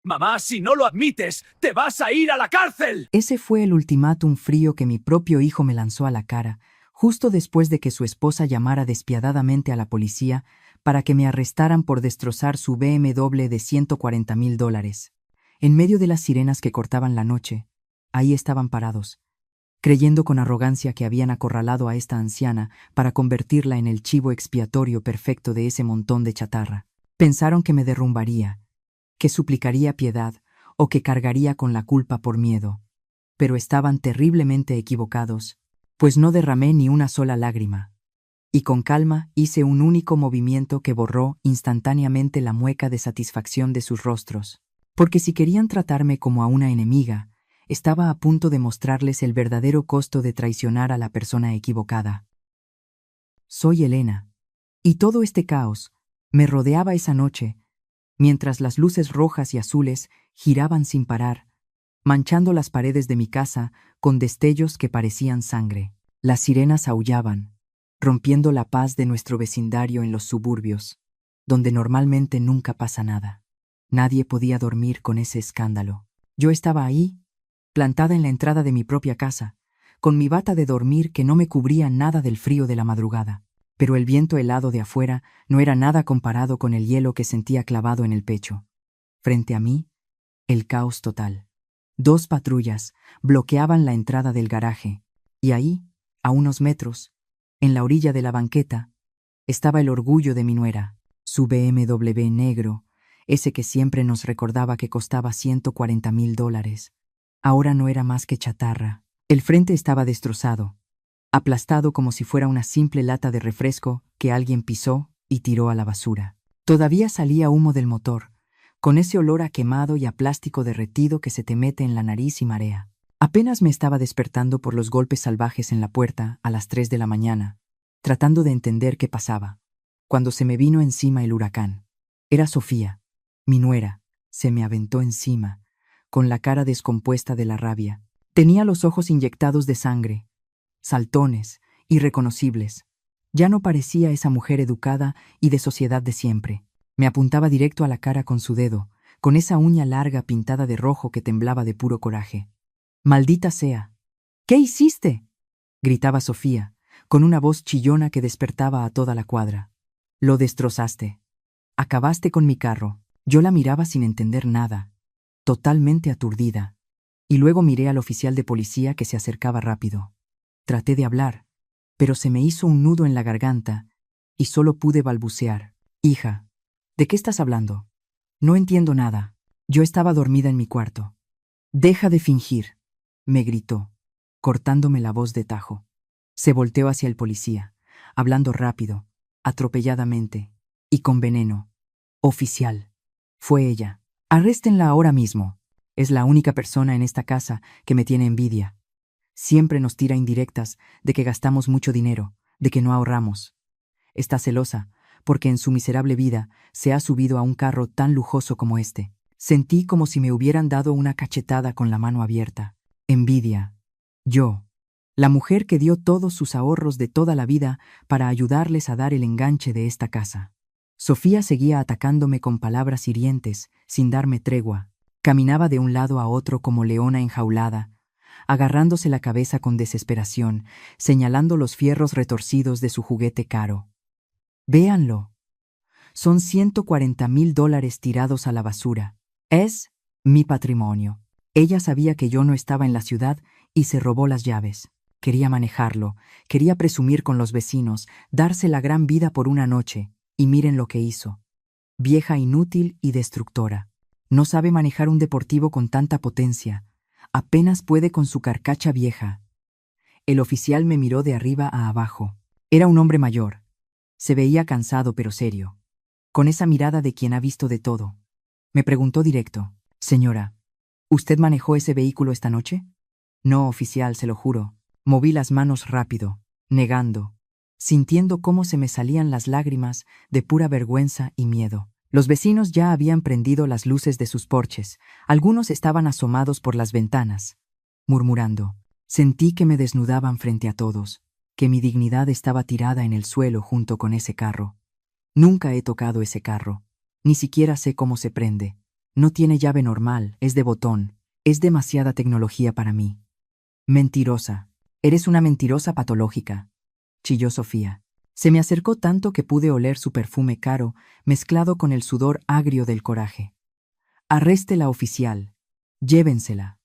Mamá, si no lo admites, te vas a ir a la cárcel. Ese fue el ultimátum frío que mi propio hijo me lanzó a la cara, justo después de que su esposa llamara despiadadamente a la policía para que me arrestaran por destrozar su BMW de $140,000. En medio de las sirenas que cortaban la noche, ahí estaban parados, creyendo con arrogancia que habían acorralado a esta anciana para convertirla en el chivo expiatorio perfecto de ese montón de chatarra. Pensaron que me derrumbaría, que suplicaría piedad o que cargaría con la culpa por miedo. Pero estaban terriblemente equivocados, pues no derramé ni una sola lágrima. Y con calma hice un único movimiento que borró instantáneamente la mueca de satisfacción de sus rostros. Porque si querían tratarme como a una enemiga, estaba a punto de mostrarles el verdadero costo de traicionar a la persona equivocada. Soy Elena. Y todo este caos me rodeaba esa noche, mientras las luces rojas y azules giraban sin parar, manchando las paredes de mi casa con destellos que parecían sangre. Las sirenas aullaban, rompiendo la paz de nuestro vecindario en los suburbios, donde normalmente nunca pasa nada. Nadie podía dormir con ese escándalo. Yo estaba ahí, plantada en la entrada de mi propia casa, con mi bata de dormir que no me cubría nada del frío de la madrugada. Pero el viento helado de afuera no era nada comparado con el hielo que sentía clavado en el pecho. Frente a mí, el caos total. 2 patrullas bloqueaban la entrada del garaje, y ahí, a unos metros, en la orilla de la banqueta, estaba el orgullo de mi nuera, su BMW negro, ese que siempre nos recordaba que costaba $140,000. Ahora no era más que chatarra. El frente estaba destrozado, aplastado como si fuera una simple lata de refresco que alguien pisó y tiró a la basura. Todavía salía humo del motor, con ese olor a quemado y a plástico derretido que se te mete en la nariz y marea. Apenas me estaba despertando por los golpes salvajes en la puerta a las 3 de la mañana, tratando de entender qué pasaba, cuando se me vino encima el huracán. Era Sofía, mi nuera, se me aventó encima, con la cara descompuesta de la rabia. Tenía los ojos inyectados de sangre, saltones, irreconocibles. Ya no parecía esa mujer educada y de sociedad de siempre. Me apuntaba directo a la cara con su dedo, con esa uña larga pintada de rojo que temblaba de puro coraje. «¡Maldita sea! ¿Qué hiciste?», gritaba Sofía, con una voz chillona que despertaba a toda la cuadra. «Lo destrozaste. Acabaste con mi carro». Yo la miraba sin entender nada, totalmente aturdida, y luego miré al oficial de policía que se acercaba rápido. Traté de hablar, pero se me hizo un nudo en la garganta y solo pude balbucear. «Hija, ¿de qué estás hablando? No entiendo nada». Yo estaba dormida en mi cuarto. «Deja de fingir», me gritó, cortándome la voz de tajo. Se volteó hacia el policía, hablando rápido, atropelladamente y con veneno. «Oficial, fue ella. Arréstenla ahora mismo. Es la única persona en esta casa que me tiene envidia. Siempre nos tira indirectas de que gastamos mucho dinero, de que no ahorramos. Está celosa porque en su miserable vida se ha subido a un carro tan lujoso como este. Sentí como si me hubieran dado una cachetada con la mano abierta. Envidia. Yo, la mujer que dio todos sus ahorros de toda la vida para ayudarles a dar el enganche de esta casa. Sofía seguía atacándome con palabras hirientes, sin darme tregua. Caminaba de un lado a otro como leona enjaulada, agarrándose la cabeza con desesperación, señalando los fierros retorcidos de su juguete caro. «Véanlo. Son $140,000 tirados a la basura. Es mi patrimonio». Ella sabía que yo no estaba en la ciudad y se robó las llaves. Quería manejarlo, quería presumir con los vecinos, darse la gran vida por una noche, y miren lo que hizo. Vieja inútil y destructora. No sabe manejar un deportivo con tanta potencia. Apenas puede con su carcacha vieja. El oficial me miró de arriba a abajo. Era un hombre mayor. Se veía cansado pero serio, con esa mirada de quien ha visto de todo. Me preguntó directo: «Señora, ¿usted manejó ese vehículo esta noche?». «No, oficial, se lo juro». Moví las manos rápido, negando, sintiendo cómo se me salían las lágrimas de pura vergüenza y miedo. Los vecinos ya habían prendido las luces de sus porches. Algunos estaban asomados por las ventanas, murmurando. Sentí que me desnudaban frente a todos, que mi dignidad estaba tirada en el suelo junto con ese carro. Nunca he tocado ese carro, ni siquiera sé cómo se prende. No tiene llave normal, es de botón. Es demasiada tecnología para mí. Mentirosa. Eres una mentirosa patológica, chilló Sofía. Se me acercó tanto que pude oler su perfume caro, mezclado con el sudor agrio del coraje. Arréstela, oficial. Llévensela.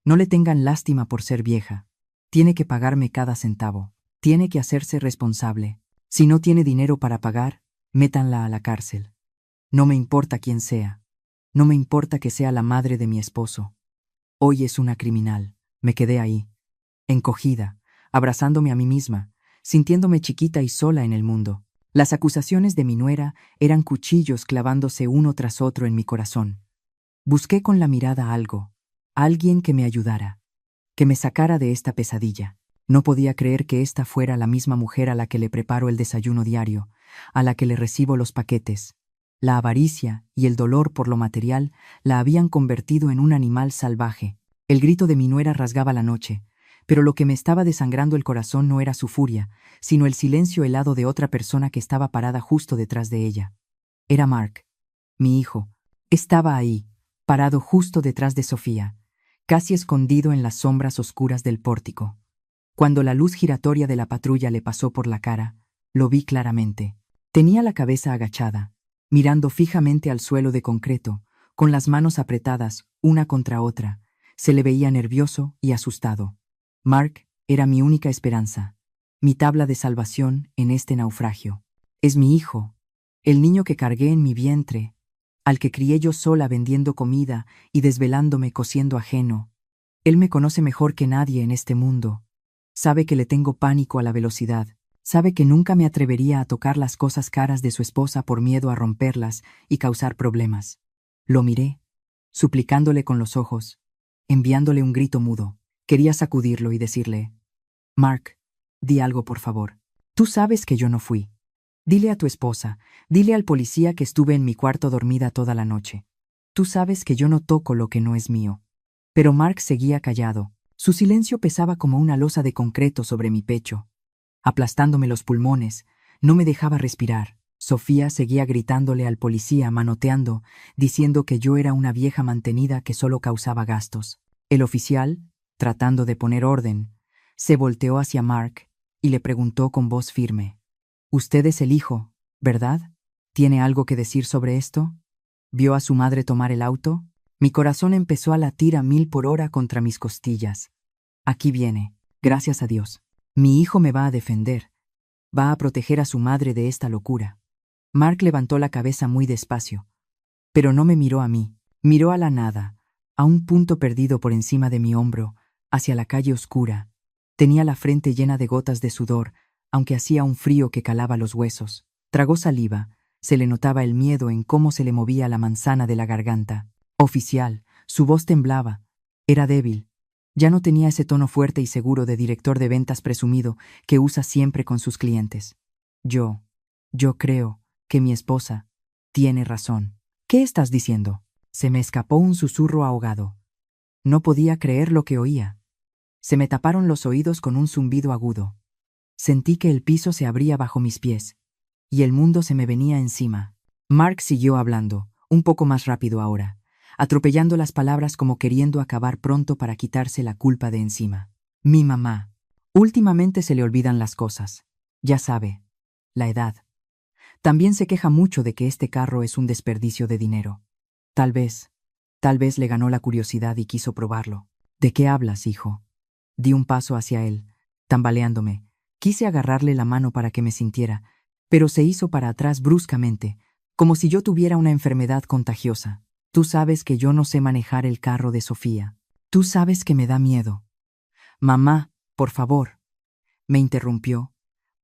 No le tengan lástima por ser vieja. Tiene que pagarme cada centavo. Tiene que hacerse responsable. Si no tiene dinero para pagar, métanla a la cárcel. No me importa quién sea. No me importa que sea la madre de mi esposo. Hoy es una criminal. Me quedé ahí, encogida, abrazándome a mí misma, sintiéndome chiquita y sola en el mundo. Las acusaciones de mi nuera eran cuchillos clavándose uno tras otro en mi corazón. Busqué con la mirada algo, alguien que me ayudara, que me sacara de esta pesadilla. No podía creer que esta fuera la misma mujer a la que le preparo el desayuno diario, a la que le recibo los paquetes. La avaricia y el dolor por lo material la habían convertido en un animal salvaje. El grito de mi nuera rasgaba la noche, pero lo que me estaba desangrando el corazón no era su furia, sino el silencio helado de otra persona que estaba parada justo detrás de ella. Era Mark, mi hijo. Estaba ahí, parado justo detrás de Sofía, casi escondido en las sombras oscuras del pórtico. Cuando la luz giratoria de la patrulla le pasó por la cara, lo vi claramente. Tenía la cabeza agachada, mirando fijamente al suelo de concreto, con las manos apretadas, una contra otra. Se le veía nervioso y asustado. Mark era mi única esperanza, mi tabla de salvación en este naufragio. Es mi hijo, el niño que cargué en mi vientre, al que crié yo sola vendiendo comida y desvelándome cosiendo ajeno. Él me conoce mejor que nadie en este mundo. Sabe que le tengo pánico a la velocidad. Sabe que nunca me atrevería a tocar las cosas caras de su esposa por miedo a romperlas y causar problemas. Lo miré, suplicándole con los ojos, enviándole un grito mudo. Quería sacudirlo y decirle: Mark, di algo por favor. Tú sabes que yo no fui. Dile a tu esposa, dile al policía que estuve en mi cuarto dormida toda la noche. Tú sabes que yo no toco lo que no es mío. Pero Mark seguía callado. Su silencio pesaba como una losa de concreto sobre mi pecho, aplastándome los pulmones. No me dejaba respirar. Sofía seguía gritándole al policía, manoteando, diciendo que yo era una vieja mantenida que solo causaba gastos. El oficial, tratando de poner orden, se volteó hacia Mark y le preguntó con voz firme: «Usted es el hijo, ¿verdad? ¿Tiene algo que decir sobre esto? ¿Vio a su madre tomar el auto?» Mi corazón empezó a latir a 1000 por hora contra mis costillas. Aquí viene, gracias a Dios. Mi hijo me va a defender. Va a proteger a su madre de esta locura. Mark levantó la cabeza muy despacio, pero no me miró a mí. Miró a la nada, a un punto perdido por encima de mi hombro, hacia la calle oscura. Tenía la frente llena de gotas de sudor, aunque hacía un frío que calaba los huesos. Tragó saliva, se le notaba el miedo en cómo se le movía la manzana de la garganta. Oficial, su voz temblaba. Era débil. Ya no tenía ese tono fuerte y seguro de director de ventas presumido que usa siempre con sus clientes. Yo creo que mi esposa tiene razón. ¿Qué estás diciendo? Se me escapó un susurro ahogado. No podía creer lo que oía. Se me taparon los oídos con un zumbido agudo. Sentí que el piso se abría bajo mis pies, y el mundo se me venía encima. Mark siguió hablando, un poco más rápido ahora, atropellando las palabras como queriendo acabar pronto para quitarse la culpa de encima. Mi mamá. Últimamente se le olvidan las cosas. Ya sabe, la edad. También se queja mucho de que este carro es un desperdicio de dinero. Tal vez le ganó la curiosidad y quiso probarlo. ¿De qué hablas, hijo? Di un paso hacia él, tambaleándome. Quise agarrarle la mano para que me sintiera, pero se hizo para atrás bruscamente, como si yo tuviera una enfermedad contagiosa. Tú sabes que yo no sé manejar el carro de Sofía. Tú sabes que me da miedo. Mamá, por favor. Me interrumpió,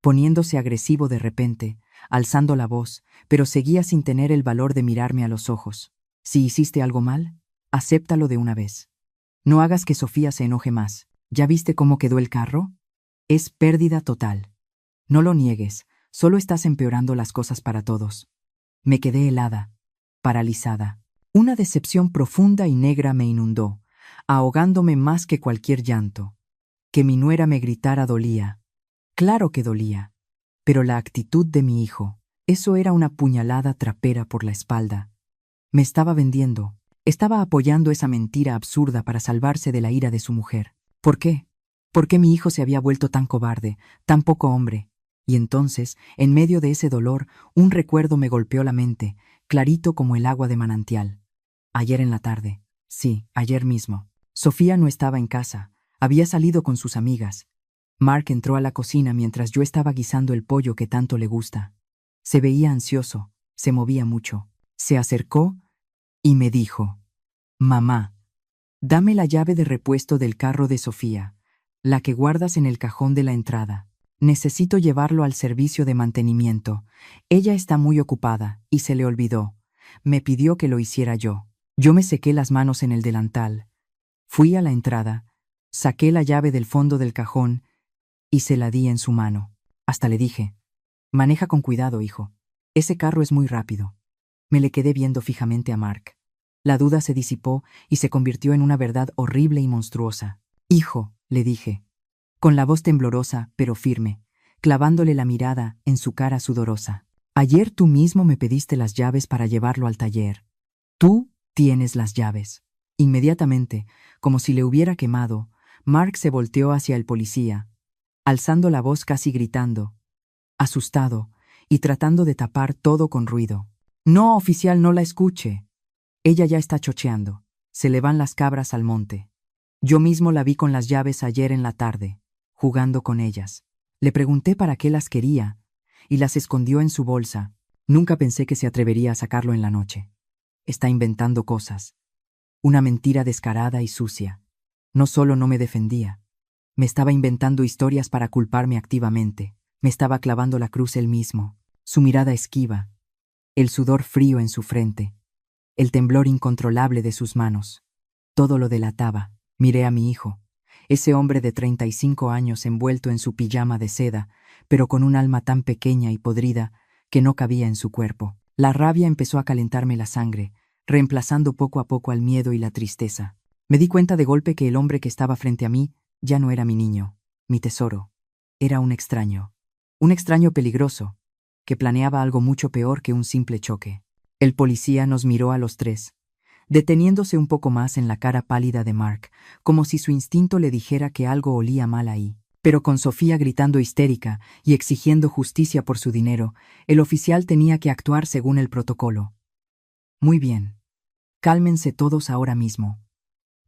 poniéndose agresivo de repente, alzando la voz, pero seguía sin tener el valor de mirarme a los ojos. Si hiciste algo mal, acéptalo de una vez. No hagas que Sofía se enoje más. ¿Ya viste cómo quedó el carro? Es pérdida total. No lo niegues, solo estás empeorando las cosas para todos. Me quedé helada, paralizada. Una decepción profunda y negra me inundó, ahogándome más que cualquier llanto. Que mi nuera me gritara dolía. Claro que dolía. Pero la actitud de mi hijo, eso era una puñalada trapera por la espalda. Me estaba vendiendo. Estaba apoyando esa mentira absurda para salvarse de la ira de su mujer. ¿Por qué? ¿Por qué mi hijo se había vuelto tan cobarde, tan poco hombre? Y entonces, en medio de ese dolor, un recuerdo me golpeó la mente, clarito como el agua de manantial. Ayer en la tarde. Sí, ayer mismo. Sofía no estaba en casa. Había salido con sus amigas. Mark entró a la cocina mientras yo estaba guisando el pollo que tanto le gusta. Se veía ansioso, se movía mucho. Se acercó y me dijo: «Mamá, dame la llave de repuesto del carro de Sofía, la que guardas en el cajón de la entrada. Necesito llevarlo al servicio de mantenimiento. Ella está muy ocupada y se le olvidó. Me pidió que lo hiciera yo». Yo me sequé las manos en el delantal. Fui a la entrada, saqué la llave del fondo del cajón y se la di en su mano. Hasta le dije: «Maneja con cuidado, hijo. Ese carro es muy rápido». Me le quedé viendo fijamente a Mark. La duda se disipó y se convirtió en una verdad horrible y monstruosa. «Hijo», le dije, con la voz temblorosa pero firme, clavándole la mirada en su cara sudorosa. «Ayer tú mismo me pediste las llaves para llevarlo al taller. Tú tienes las llaves». Inmediatamente, como si le hubiera quemado, Mark se volteó hacia el policía, alzando la voz casi gritando, asustado y tratando de tapar todo con ruido. «No, oficial, no la escuche. Ella ya está chocheando. Se le van las cabras al monte. Yo mismo la vi con las llaves ayer en la tarde, jugando con ellas. Le pregunté para qué las quería y las escondió en su bolsa. Nunca pensé que se atrevería a sacarlo en la noche. Está inventando cosas. Una mentira descarada y sucia. No solo no me defendía, me estaba inventando historias para culparme activamente. Me estaba clavando la cruz él mismo, su mirada esquiva, el sudor frío en su frente, el temblor incontrolable de sus manos. Todo lo delataba. Miré a mi hijo, ese hombre de 35 años envuelto en su pijama de seda, pero con un alma tan pequeña y podrida que no cabía en su cuerpo. La rabia empezó a calentarme la sangre, reemplazando poco a poco al miedo y la tristeza. Me di cuenta de golpe que el hombre que estaba frente a mí ya no era mi niño, mi tesoro. Era un extraño peligroso, que planeaba algo mucho peor que un simple choque. El policía nos miró a los tres, deteniéndose un poco más en la cara pálida de Mark, como si su instinto le dijera que algo olía mal ahí. Pero con Sofía gritando histérica y exigiendo justicia por su dinero, el oficial tenía que actuar según el protocolo. «Muy bien. Cálmense todos ahora mismo.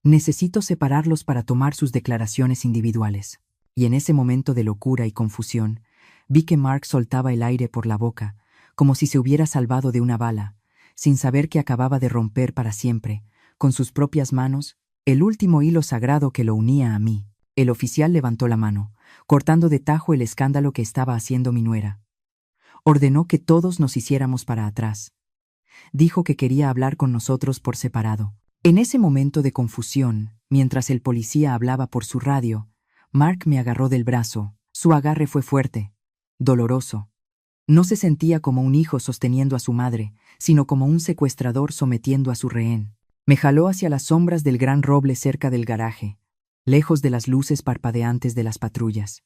Necesito separarlos para tomar sus declaraciones individuales». Y en ese momento de locura y confusión, vi que Mark soltaba el aire por la boca, como si se hubiera salvado de una bala, sin saber que acababa de romper para siempre, con sus propias manos, el último hilo sagrado que lo unía a mí. El oficial levantó la mano, cortando de tajo el escándalo que estaba haciendo mi nuera. Ordenó que todos nos hiciéramos para atrás. Dijo que quería hablar con nosotros por separado. En ese momento de confusión, mientras el policía hablaba por su radio, Mark me agarró del brazo. Su agarre fue fuerte, doloroso. No se sentía como un hijo sosteniendo a su madre, sino como un secuestrador sometiendo a su rehén. Me jaló hacia las sombras del gran roble cerca del garaje, lejos de las luces parpadeantes de las patrullas.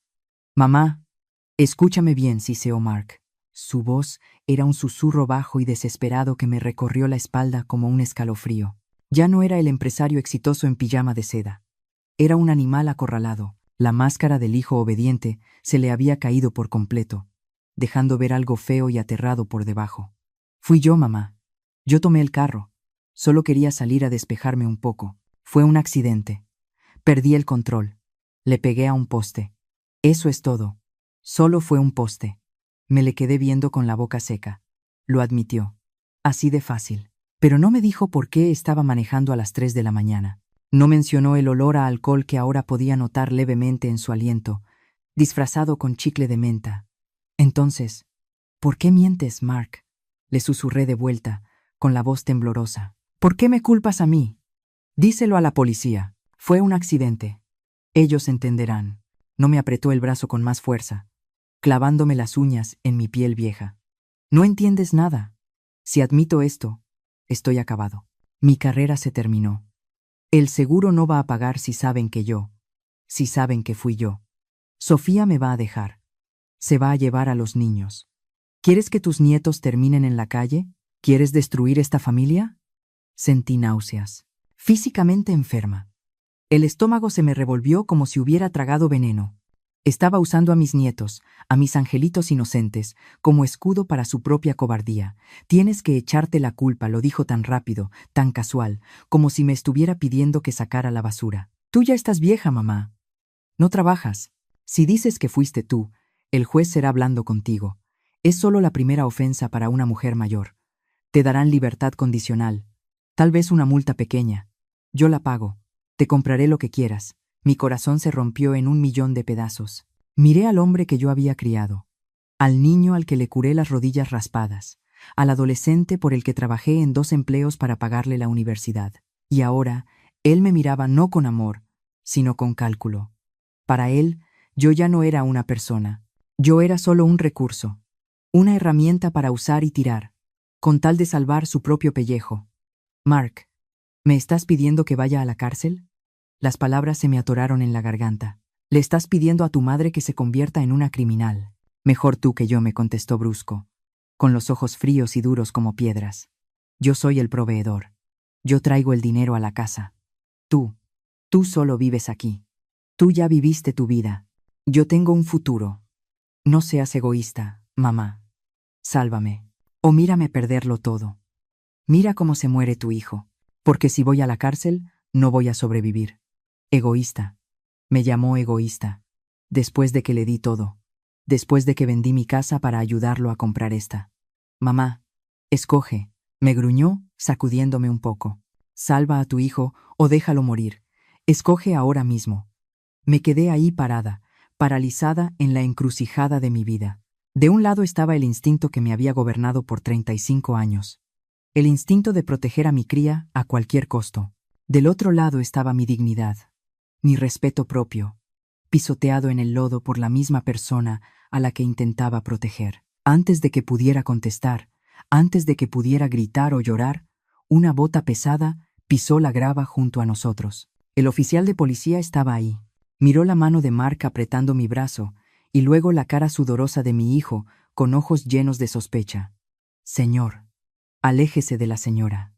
«Mamá, escúchame bien», siseó Mark. Su voz era un susurro bajo y desesperado que me recorrió la espalda como un escalofrío. Ya no era el empresario exitoso en pijama de seda. Era un animal acorralado. La máscara del hijo obediente se le había caído por completo, dejando ver algo feo y aterrado por debajo. «Fui yo, mamá. Yo tomé el carro. Solo quería salir a despejarme un poco. Fue un accidente. Perdí el control. Le pegué a un poste. Eso es todo. Solo fue un poste». Me le quedé viendo con la boca seca. Lo admitió. Así de fácil. Pero no me dijo por qué estaba manejando a las 3 de la mañana. No mencionó el olor a alcohol que ahora podía notar levemente en su aliento, disfrazado con chicle de menta. «Entonces, ¿por qué mientes, Mark?», le susurré de vuelta, con la voz temblorosa. «¿Por qué me culpas a mí? Díselo a la policía. Fue un accidente. Ellos entenderán». No me apretó el brazo con más fuerza, clavándome las uñas en mi piel vieja. «No entiendes nada. Si admito esto, estoy acabado. Mi carrera se terminó. El seguro no va a pagar si saben que fui yo. Sofía me va a dejar. Se va a llevar a los niños. ¿Quieres que tus nietos terminen en la calle? ¿Quieres destruir esta familia? Sentí náuseas. Físicamente enferma. El estómago se me revolvió como si hubiera tragado veneno. Estaba usando a mis nietos, a mis angelitos inocentes, como escudo para su propia cobardía. Tienes que echarte la culpa, lo dijo tan rápido, tan casual, como si me estuviera pidiendo que sacara la basura. Tú ya estás vieja, mamá. No trabajas. Si dices que fuiste tú, el juez será blando contigo. Es solo la primera ofensa para una mujer mayor. Te darán libertad condicional. Tal vez una multa pequeña. Yo la pago. Te compraré lo que quieras. Mi corazón se rompió en 1.000.000 de pedazos. Miré al hombre que yo había criado, al niño al que le curé las rodillas raspadas, al adolescente por el que trabajé en 2 empleos para pagarle la universidad. Y ahora, él me miraba no con amor, sino con cálculo. Para él, yo ya no era una persona. Yo era solo un recurso, una herramienta para usar y tirar, con tal de salvar su propio pellejo. Mark, ¿me estás pidiendo que vaya a la cárcel? Las palabras se me atoraron en la garganta. Le estás pidiendo a tu madre que se convierta en una criminal. Mejor tú que yo, me contestó brusco, con los ojos fríos y duros como piedras. Yo soy el proveedor. Yo traigo el dinero a la casa. Tú solo vives aquí. Tú ya viviste tu vida. Yo tengo un futuro. No seas egoísta, mamá. Sálvame. O mírame perderlo todo. Mira cómo se muere tu hijo. Porque si voy a la cárcel, no voy a sobrevivir. Egoísta. Me llamó egoísta. Después de que le di todo. Después de que vendí mi casa para ayudarlo a comprar esta. Mamá, escoge, me gruñó, sacudiéndome un poco. Salva a tu hijo o déjalo morir. Escoge ahora mismo. Me quedé ahí parada, paralizada en la encrucijada de mi vida. De un lado estaba el instinto que me había gobernado por 35 años. El instinto de proteger a mi cría a cualquier costo. Del otro lado estaba mi dignidad, mi respeto propio, pisoteado en el lodo por la misma persona a la que intentaba proteger. Antes de que pudiera contestar, antes de que pudiera gritar o llorar, una bota pesada pisó la grava junto a nosotros. El oficial de policía estaba ahí. Miró la mano de Mark apretando mi brazo y luego la cara sudorosa de mi hijo con ojos llenos de sospecha. Señor, aléjese de la señora.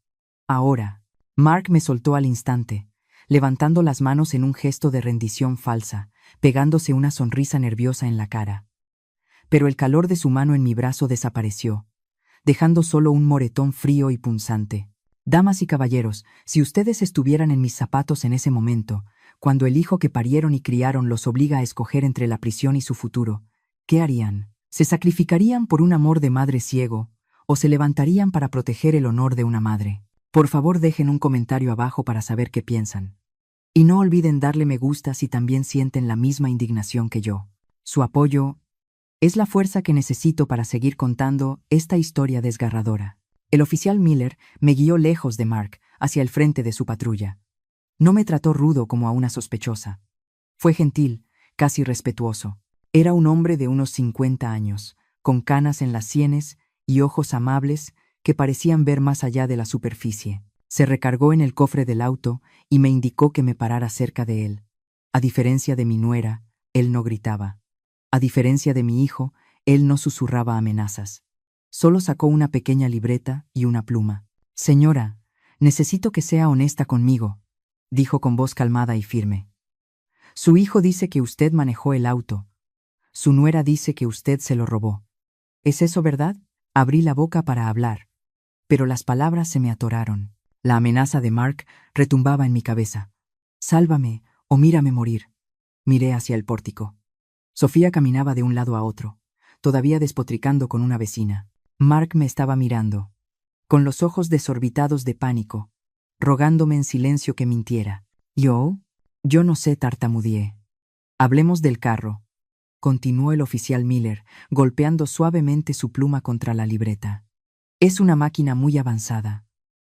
Ahora. Mark me soltó al instante, levantando las manos en un gesto de rendición falsa, pegándose una sonrisa nerviosa en la cara. Pero el calor de su mano en mi brazo desapareció, dejando solo un moretón frío y punzante. Damas y caballeros, si ustedes estuvieran en mis zapatos en ese momento, cuando el hijo que parieron y criaron los obliga a escoger entre la prisión y su futuro, ¿qué harían? ¿Se sacrificarían por un amor de madre ciego o se levantarían para proteger el honor de una madre? Por favor, dejen un comentario abajo para saber qué piensan. Y no olviden darle me gusta si también sienten la misma indignación que yo. Su apoyo es la fuerza que necesito para seguir contando esta historia desgarradora. El oficial Miller me guió lejos de Mark, hacia el frente de su patrulla. No me trató rudo como a una sospechosa. Fue gentil, casi respetuoso. Era un hombre de unos 50 años, con canas en las sienes y ojos amables que parecían ver más allá de la superficie. Se recargó en el cofre del auto y me indicó que me parara cerca de él. A diferencia de mi nuera, él no gritaba. A diferencia de mi hijo, él no susurraba amenazas. Solo sacó una pequeña libreta y una pluma. Señora, necesito que sea honesta conmigo, dijo con voz calmada y firme. Su hijo dice que usted manejó el auto. Su nuera dice que usted se lo robó. ¿Es eso verdad? Abrí la boca para hablar, pero las palabras se me atoraron. La amenaza de Mark retumbaba en mi cabeza. Sálvame o mírame morir. Miré hacia el pórtico. Sofía caminaba de un lado a otro, todavía despotricando con una vecina. Mark me estaba mirando, con los ojos desorbitados de pánico, rogándome en silencio que mintiera. Yo no sé, tartamudeé. Hablemos del carro, continuó el oficial Miller, golpeando suavemente su pluma contra la libreta. Es una máquina muy avanzada.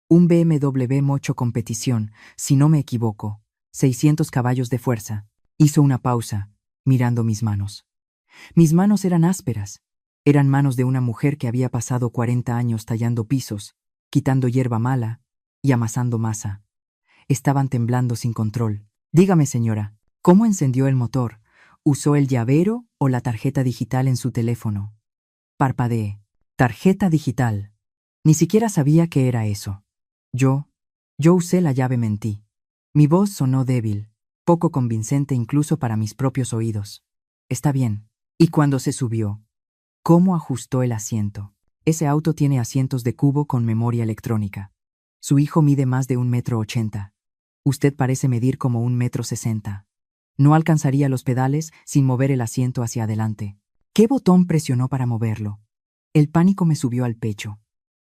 Un BMW Mocho Competición, si no me equivoco. 600 caballos de fuerza. Hizo una pausa, mirando mis manos. Mis manos eran ásperas. Eran manos de una mujer que había pasado 40 años tallando pisos, quitando hierba mala y amasando masa. Estaban temblando sin control. Dígame, señora, ¿cómo encendió el motor? ¿Usó el llavero o la tarjeta digital en su teléfono? Parpadeé. Tarjeta digital. Ni siquiera sabía qué era eso. Yo Yo usé la llave, mentí. Mi voz sonó débil, poco convincente incluso para mis propios oídos. Está bien. Y cuando se subió, ¿cómo ajustó el asiento? Ese auto tiene asientos de cubo con memoria electrónica. Su hijo mide más de 1,80 m. Usted parece medir como 1,60 m. No alcanzaría los pedales sin mover el asiento hacia adelante. ¿Qué botón presionó para moverlo? El pánico me subió al pecho.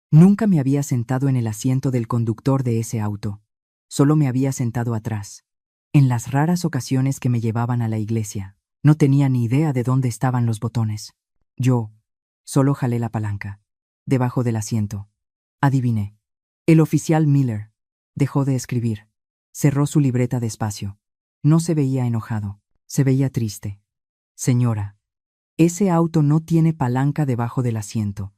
Nunca me había sentado en el asiento del conductor de ese auto. Solo me había sentado atrás. En las raras ocasiones que me llevaban a la iglesia, no tenía ni idea de dónde estaban los botones. Yo solo jalé la palanca. Debajo del asiento. Adiviné. El oficial Miller dejó de escribir. Cerró su libreta despacio. No se veía enojado. Se veía triste. Señora, ese auto no tiene palanca debajo del asiento.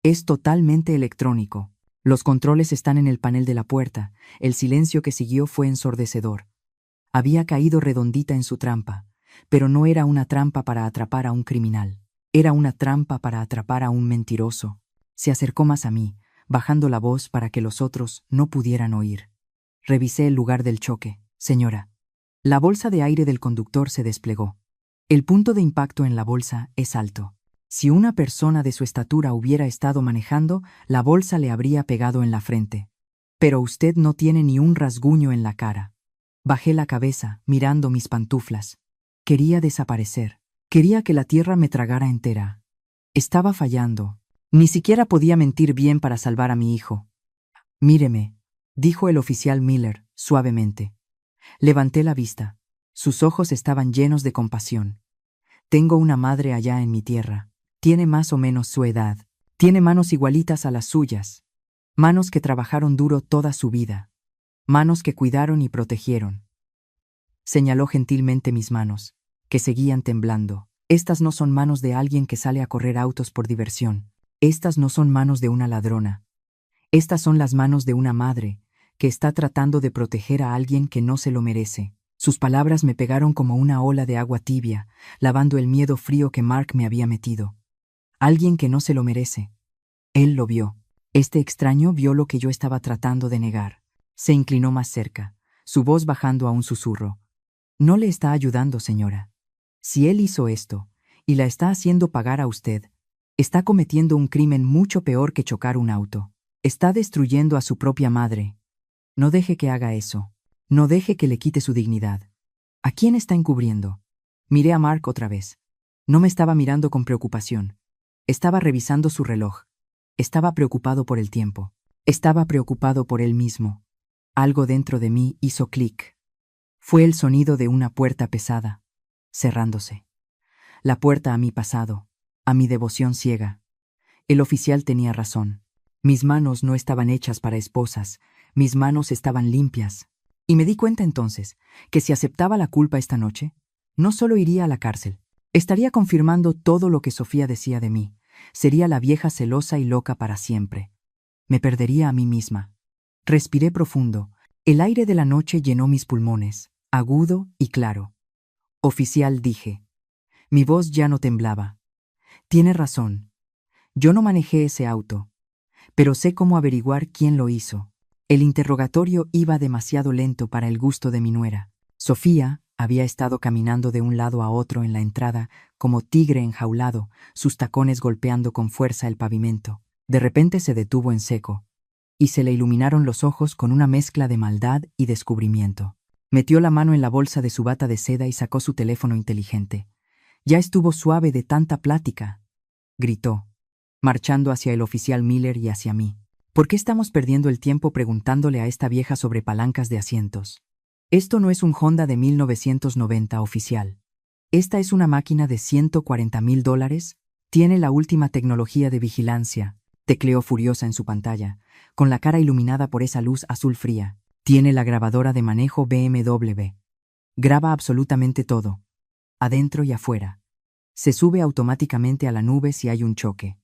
Es totalmente electrónico. Los controles están en el panel de la puerta. El silencio que siguió fue ensordecedor. Había caído redondita en su trampa, pero no era una trampa para atrapar a un criminal. Era una trampa para atrapar a un mentiroso. Se acercó más a mí, bajando la voz para que los otros no pudieran oír. Revisé el lugar del choque, señora. La bolsa de aire del conductor se desplegó. El punto de impacto en la bolsa es alto. Si una persona de su estatura hubiera estado manejando, la bolsa le habría pegado en la frente. Pero usted no tiene ni un rasguño en la cara. Bajé la cabeza, mirando mis pantuflas. Quería desaparecer. Quería que la tierra me tragara entera. Estaba fallando. Ni siquiera podía mentir bien para salvar a mi hijo. Míreme, dijo el oficial Miller, suavemente. Levanté la vista. Sus ojos estaban llenos de compasión. Tengo una madre allá en mi tierra. Tiene más o menos su edad. Tiene manos igualitas a las suyas. Manos que trabajaron duro toda su vida. Manos que cuidaron y protegieron. Señaló gentilmente mis manos, que seguían temblando. Estas no son manos de alguien que sale a correr autos por diversión. Estas no son manos de una ladrona. Estas son las manos de una madre que está tratando de proteger a alguien que no se lo merece. Sus palabras me pegaron como una ola de agua tibia, lavando el miedo frío que Mark me había metido. Alguien que no se lo merece. Él lo vio. Este extraño vio lo que yo estaba tratando de negar. Se inclinó más cerca, su voz bajando a un susurro. No le está ayudando, señora. Si él hizo esto, y la está haciendo pagar a usted, está cometiendo un crimen mucho peor que chocar un auto. Está destruyendo a su propia madre. No deje que haga eso. No deje que le quite su dignidad. ¿A quién está encubriendo? Miré a Mark otra vez. No me estaba mirando con preocupación. Estaba revisando su reloj. Estaba preocupado por el tiempo. Estaba preocupado por él mismo. Algo dentro de mí hizo clic. Fue el sonido de una puerta pesada, cerrándose. La puerta a mi pasado, a mi devoción ciega. El oficial tenía razón. Mis manos no estaban hechas para esposas, mis manos estaban limpias. Y me di cuenta entonces que si aceptaba la culpa esta noche, no solo iría a la cárcel, estaría confirmando todo lo que Sofía decía de mí. Sería la vieja celosa y loca para siempre. Me perdería a mí misma. Respiré profundo. El aire de la noche llenó mis pulmones, agudo y claro. Oficial, dije. Mi voz ya no temblaba. Tiene razón. Yo no manejé ese auto, pero sé cómo averiguar quién lo hizo. El interrogatorio iba demasiado lento para el gusto de mi nuera. Sofía había estado caminando de un lado a otro en la entrada, como tigre enjaulado, sus tacones golpeando con fuerza el pavimento. De repente se detuvo en seco, y se le iluminaron los ojos con una mezcla de maldad y descubrimiento. Metió la mano en la bolsa de su bata de seda y sacó su teléfono inteligente. Ya estuvo suave de tanta plática, gritó, marchando hacia el oficial Miller y hacia mí. ¿Por qué estamos perdiendo el tiempo preguntándole a esta vieja sobre palancas de asientos? Esto no es un Honda de 1990, oficial. Esta es una máquina de $140,000. Tiene la última tecnología de vigilancia, tecleó furiosa en su pantalla, con la cara iluminada por esa luz azul fría. Tiene la grabadora de manejo BMW. Graba absolutamente todo, adentro y afuera. Se sube automáticamente a la nube si hay un choque.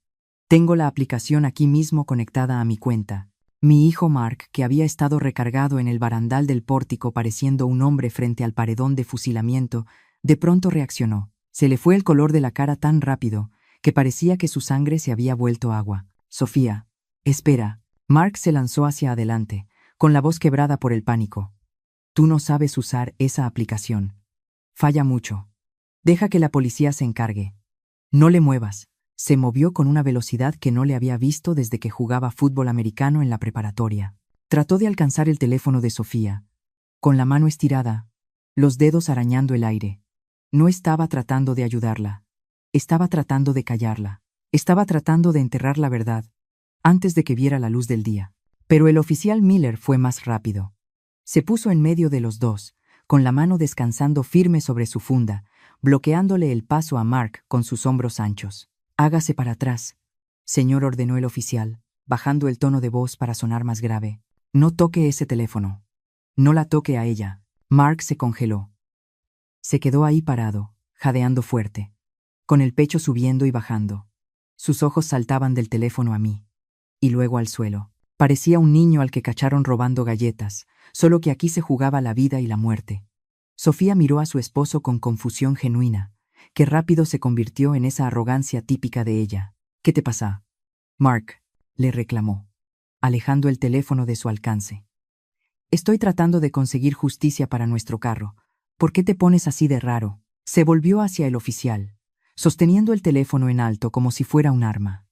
Tengo la aplicación aquí mismo conectada a mi cuenta. Mi hijo Mark, que había estado recargado en el barandal del pórtico pareciendo un hombre frente al paredón de fusilamiento, de pronto reaccionó. Se le fue el color de la cara tan rápido que parecía que su sangre se había vuelto agua. Sofía, espera. Mark se lanzó hacia adelante, con la voz quebrada por el pánico. Tú no sabes usar esa aplicación. Falla mucho. Deja que la policía se encargue. No le muevas. Se movió con una velocidad que no le había visto desde que jugaba fútbol americano en la preparatoria. Trató de alcanzar el teléfono de Sofía, con la mano estirada, los dedos arañando el aire. No estaba tratando de ayudarla. Estaba tratando de callarla. Estaba tratando de enterrar la verdad, antes de que viera la luz del día. Pero el oficial Miller fue más rápido. Se puso en medio de los dos, con la mano descansando firme sobre su funda, bloqueándole el paso a Mark con sus hombros anchos. Hágase para atrás, señor, ordenó el oficial, bajando el tono de voz para sonar más grave. No toque ese teléfono. No la toque a ella. Mark se congeló. Se quedó ahí parado, jadeando fuerte, con el pecho subiendo y bajando. Sus ojos saltaban del teléfono a mí, y luego al suelo. Parecía un niño al que cacharon robando galletas, solo que aquí se jugaba la vida y la muerte. Sofía miró a su esposo con confusión genuina, que rápido se convirtió en esa arrogancia típica de ella. ¿Qué te pasa, Mark?, le reclamó, alejando el teléfono de su alcance. Estoy tratando de conseguir justicia para nuestro carro. ¿Por qué te pones así de raro? Se volvió hacia el oficial, sosteniendo el teléfono en alto como si fuera un arma.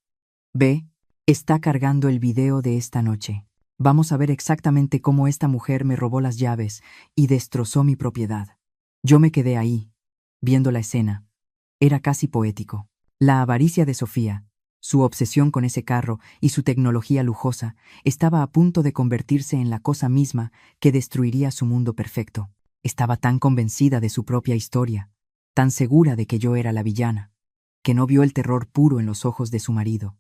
Ve, está cargando el video de esta noche. Vamos a ver exactamente cómo esta mujer me robó las llaves y destrozó mi propiedad. Yo me quedé ahí, viendo la escena. Era casi poético. La avaricia de Sofía, su obsesión con ese carro y su tecnología lujosa, estaba a punto de convertirse en la cosa misma que destruiría su mundo perfecto. Estaba tan convencida de su propia historia, tan segura de que yo era la villana, que no vio el terror puro en los ojos de su marido.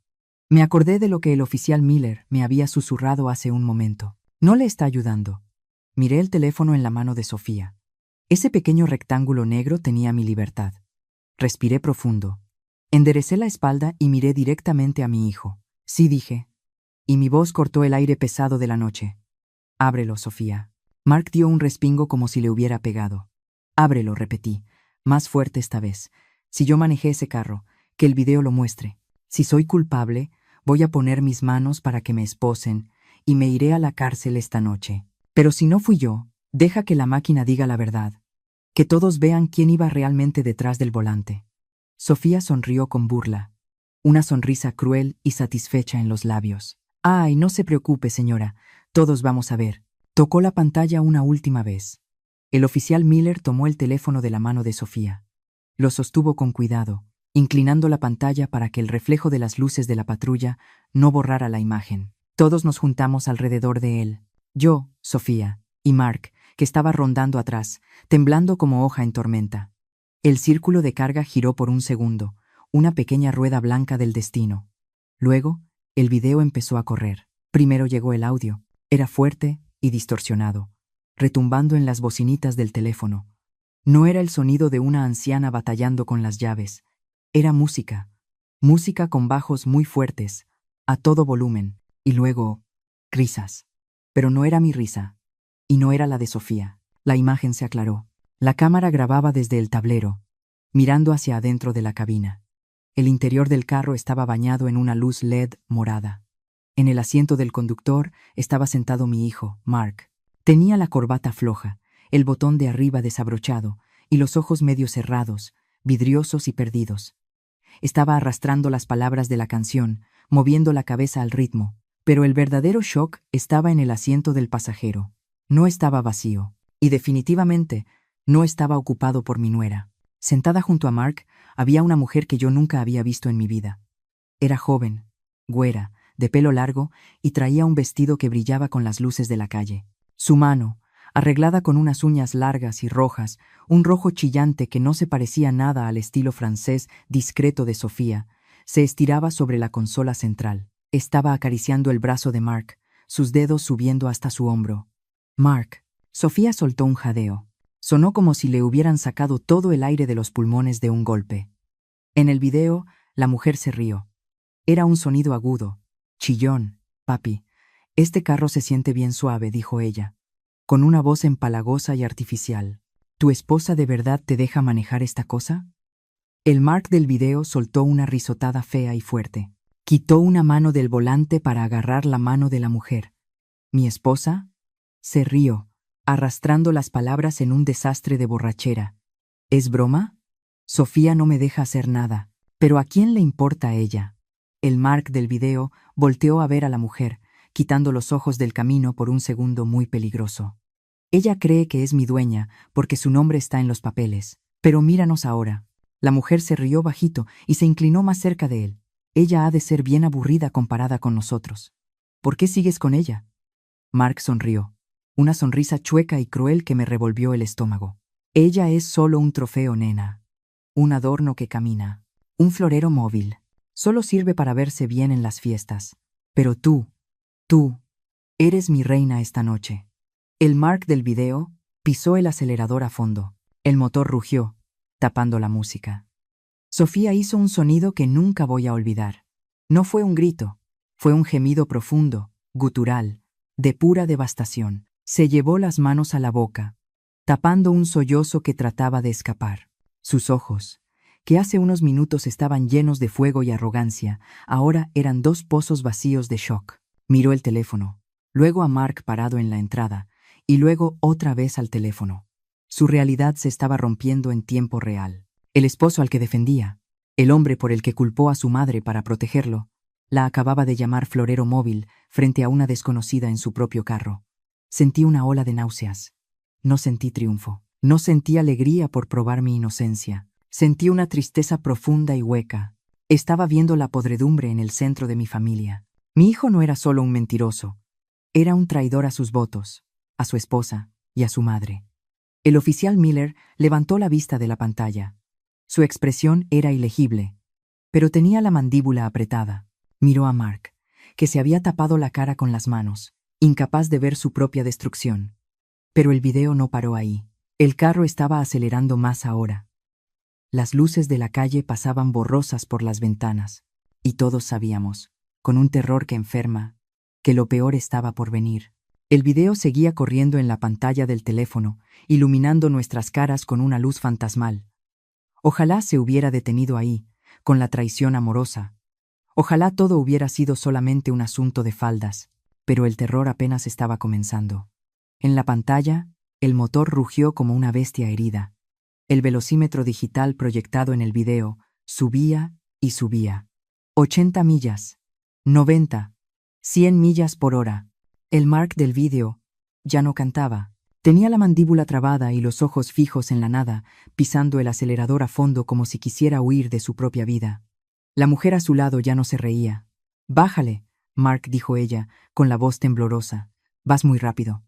Me acordé de lo que el oficial Miller me había susurrado hace un momento. No le está ayudando. Miré el teléfono en la mano de Sofía. Ese pequeño rectángulo negro tenía mi libertad. Respiré profundo. Enderecé la espalda y miré directamente a mi hijo. Sí, dije. Y mi voz cortó el aire pesado de la noche. Ábrelo, Sofía. Mark dio un respingo como si le hubiera pegado. Ábrelo, repetí, más fuerte esta vez. Si yo manejé ese carro, que el video lo muestre. Si soy culpable, voy a poner mis manos para que me esposen y me iré a la cárcel esta noche. Pero si no fui yo, deja que la máquina diga la verdad. Que todos vean quién iba realmente detrás del volante. Sofía sonrió con burla, una sonrisa cruel y satisfecha en los labios. Ay, no se preocupe, señora, todos vamos a ver. Tocó la pantalla una última vez. El oficial Miller tomó el teléfono de la mano de Sofía. Lo sostuvo con cuidado, inclinando la pantalla para que el reflejo de las luces de la patrulla no borrara la imagen. Todos nos juntamos alrededor de él. Yo, Sofía, y Mark, que estaba rondando atrás, temblando como hoja en tormenta. El círculo de carga giró por un segundo, una pequeña rueda blanca del destino. Luego, el video empezó a correr. Primero llegó el audio. Era fuerte y distorsionado, retumbando en las bocinitas del teléfono. No era el sonido de una anciana batallando con las llaves. Era música. Música con bajos muy fuertes, a todo volumen, y luego, risas. Pero no era mi risa, y no era la de Sofía. La imagen se aclaró. La cámara grababa desde el tablero, mirando hacia adentro de la cabina. El interior del carro estaba bañado en una luz LED morada. En el asiento del conductor estaba sentado mi hijo, Mark. Tenía la corbata floja, el botón de arriba desabrochado y los ojos medio cerrados, vidriosos y perdidos. Estaba arrastrando las palabras de la canción, moviendo la cabeza al ritmo, pero el verdadero shock estaba en el asiento del pasajero. No estaba vacío, y definitivamente no estaba ocupado por mi nuera. Sentada junto a Mark había una mujer que yo nunca había visto en mi vida. Era joven, güera, de pelo largo, y traía un vestido que brillaba con las luces de la calle. Su mano, arreglada con unas uñas largas y rojas, un rojo chillante que no se parecía nada al estilo francés discreto de Sofía, se estiraba sobre la consola central. Estaba acariciando el brazo de Mark, sus dedos subiendo hasta su hombro. Mark. Sofía soltó un jadeo. Sonó como si le hubieran sacado todo el aire de los pulmones de un golpe. En el video, la mujer se rió. Era un sonido agudo. Chillón. Papi, este carro se siente bien suave, dijo ella, con una voz empalagosa y artificial. ¿Tu esposa de verdad te deja manejar esta cosa? El Mark del video soltó una risotada fea y fuerte. Quitó una mano del volante para agarrar la mano de la mujer. ¿Mi esposa? Se rió, arrastrando las palabras en un desastre de borrachera. ¿Es broma? Sofía no me deja hacer nada. ¿Pero a quién le importa a ella? El Mark del video volteó a ver a la mujer, quitando los ojos del camino por un segundo muy peligroso. Ella cree que es mi dueña porque su nombre está en los papeles. Pero míranos ahora. La mujer se rió bajito y se inclinó más cerca de él. Ella ha de ser bien aburrida comparada con nosotros. ¿Por qué sigues con ella? Mark sonrió. Una sonrisa chueca y cruel que me revolvió el estómago. Ella es solo un trofeo, nena. Un adorno que camina. Un florero móvil. Solo sirve para verse bien en las fiestas. Pero tú, eres mi reina esta noche. El Mark del video pisó el acelerador a fondo. El motor rugió, tapando la música. Sofía hizo un sonido que nunca voy a olvidar. No fue un grito, fue un gemido profundo, gutural, de pura devastación. Se llevó las manos a la boca, tapando un sollozo que trataba de escapar. Sus ojos, que hace unos minutos estaban llenos de fuego y arrogancia, ahora eran dos pozos vacíos de shock. Miró el teléfono, luego a Mark parado en la entrada, y luego otra vez al teléfono. Su realidad se estaba rompiendo en tiempo real. El esposo al que defendía, el hombre por el que culpó a su madre para protegerlo, la acababa de llamar florero móvil frente a una desconocida en su propio carro. Sentí una ola de náuseas. No sentí triunfo. No sentí alegría por probar mi inocencia. Sentí una tristeza profunda y hueca. Estaba viendo la podredumbre en el centro de mi familia. Mi hijo no era solo un mentiroso. Era un traidor a sus votos, a su esposa y a su madre. El oficial Miller levantó la vista de la pantalla. Su expresión era ilegible, pero tenía la mandíbula apretada. Miró a Mark, que se había tapado la cara con las manos, incapaz de ver su propia destrucción. Pero el video no paró ahí. El carro estaba acelerando más ahora. Las luces de la calle pasaban borrosas por las ventanas, y todos sabíamos, con un terror que enferma, que lo peor estaba por venir. El video seguía corriendo en la pantalla del teléfono, iluminando nuestras caras con una luz fantasmal. Ojalá se hubiera detenido ahí, con la traición amorosa. Ojalá todo hubiera sido solamente un asunto de faldas, pero el terror apenas estaba comenzando. En la pantalla, el motor rugió como una bestia herida. El velocímetro digital proyectado en el video subía y subía. 80 millas, 90, 100 millas por hora. El Mark del video ya no cantaba. Tenía la mandíbula trabada y los ojos fijos en la nada, pisando el acelerador a fondo como si quisiera huir de su propia vida. La mujer a su lado ya no se reía. «Bájale», Mark dijo ella, con la voz temblorosa. «Vas muy rápido».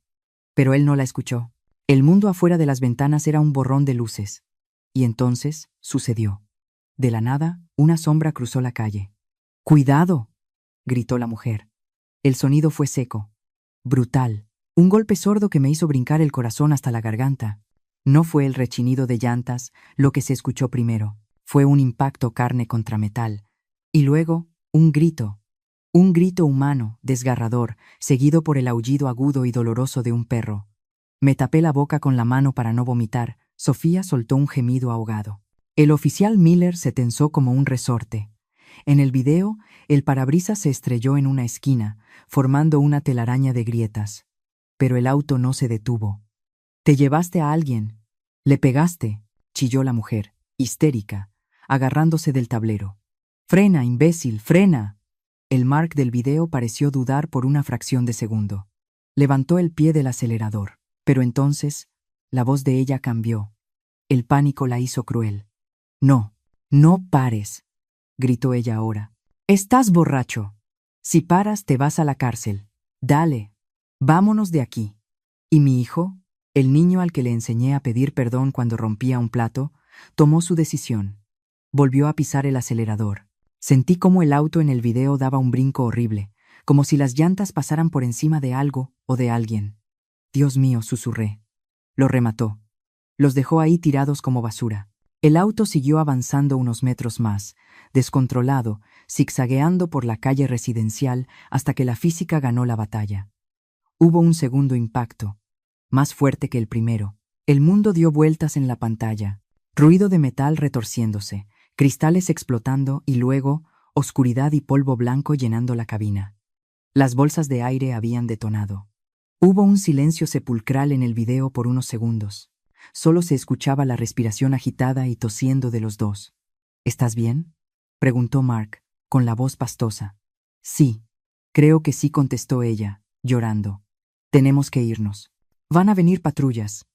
Pero él no la escuchó. El mundo afuera de las ventanas era un borrón de luces. Y entonces sucedió. De la nada, una sombra cruzó la calle. «¡Cuidado!», gritó la mujer. El sonido fue seco, brutal. Un golpe sordo que me hizo brincar el corazón hasta la garganta. No fue el rechinido de llantas lo que se escuchó primero. Fue un impacto carne contra metal. Y luego, un grito humano, desgarrador, seguido por el aullido agudo y doloroso de un perro. Me tapé la boca con la mano para no vomitar. Sofía soltó un gemido ahogado. El oficial Miller se tensó como un resorte. En el video, el parabrisas se estrelló en una esquina, formando una telaraña de grietas. Pero el auto no se detuvo. «Te llevaste a alguien. Le pegaste», chilló la mujer, histérica, agarrándose del tablero. «¡Frena, imbécil, frena!». El Mark del video pareció dudar por una fracción de segundo. Levantó el pie del acelerador, pero entonces la voz de ella cambió. El pánico la hizo cruel. «No, no pares», gritó ella ahora. «Estás borracho. Si paras te vas a la cárcel. Dale, vámonos de aquí». Y mi hijo, el niño al que le enseñé a pedir perdón cuando rompía un plato, tomó su decisión. Volvió a pisar el acelerador. Sentí cómo el auto en el video daba un brinco horrible, como si las llantas pasaran por encima de algo o de alguien. «Dios mío», susurré. Lo remató. Los dejó ahí tirados como basura. El auto siguió avanzando unos metros más, descontrolado, zigzagueando por la calle residencial hasta que la física ganó la batalla. Hubo un segundo impacto, más fuerte que el primero. El mundo dio vueltas en la pantalla, ruido de metal retorciéndose, cristales explotando y luego oscuridad y polvo blanco llenando la cabina. Las bolsas de aire habían detonado. Hubo un silencio sepulcral en el video por unos segundos. Solo se escuchaba la respiración agitada y tosiendo de los dos. ¿Estás bien?, preguntó Mark, con la voz pastosa. Sí, creo que sí, contestó ella, llorando. Tenemos que irnos. Van a venir patrullas.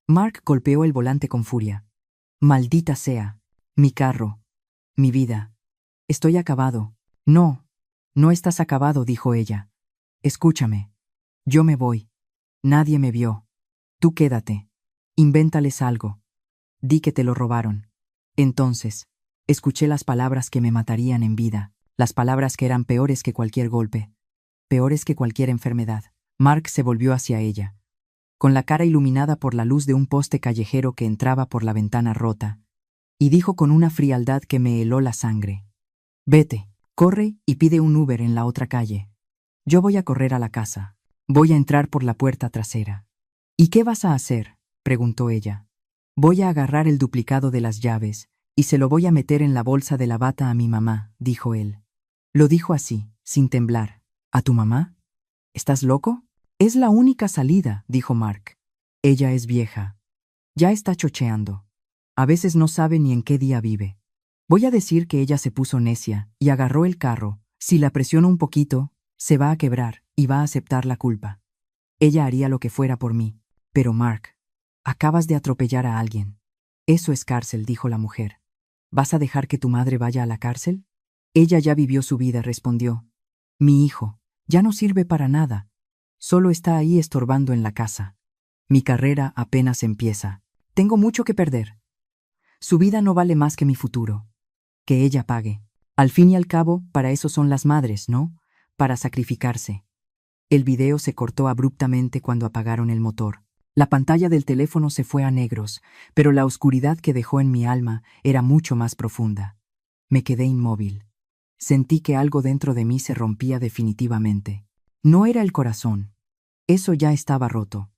Mark golpeó el volante con furia. Maldita sea. Mi carro. Mi vida. Estoy acabado. No. No estás acabado, dijo ella. Escúchame. Yo me voy. Nadie me vio. Tú quédate. Invéntales algo. Di que te lo robaron. Entonces, escuché las palabras que me matarían en vida, las palabras que eran peores que cualquier golpe, peores que cualquier enfermedad. Mark se volvió hacia ella, con la cara iluminada por la luz de un poste callejero que entraba por la ventana rota, y dijo con una frialdad que me heló la sangre. Vete, corre y pide un Uber en la otra calle. Yo voy a correr a la casa. Voy a entrar por la puerta trasera. ¿Y qué vas a hacer?, preguntó ella. Voy a agarrar el duplicado de las llaves y se lo voy a meter en la bolsa de la bata a mi mamá, dijo él. Lo dijo así, sin temblar. ¿A tu mamá? ¿Estás loco? Es la única salida, dijo Mark. Ella es vieja. Ya está chocheando. A veces no sabe ni en qué día vive. Voy a decir que ella se puso necia y agarró el carro. Si la presiono un poquito, se va a quebrar y va a aceptar la culpa. Ella haría lo que fuera por mí. Pero Mark, acabas de atropellar a alguien. Eso es cárcel, dijo la mujer. ¿Vas a dejar que tu madre vaya a la cárcel? Ella ya vivió su vida, respondió. Mi hijo, ya no sirve para nada. Solo está ahí estorbando en la casa. Mi carrera apenas empieza. Tengo mucho que perder. Su vida no vale más que mi futuro. Que ella pague. Al fin y al cabo, para eso son las madres, ¿no? Para sacrificarse. El video se cortó abruptamente cuando apagaron el motor. La pantalla del teléfono se fue a negros, pero la oscuridad que dejó en mi alma era mucho más profunda. Me quedé inmóvil. Sentí que algo dentro de mí se rompía definitivamente. No era el corazón. Eso ya estaba roto.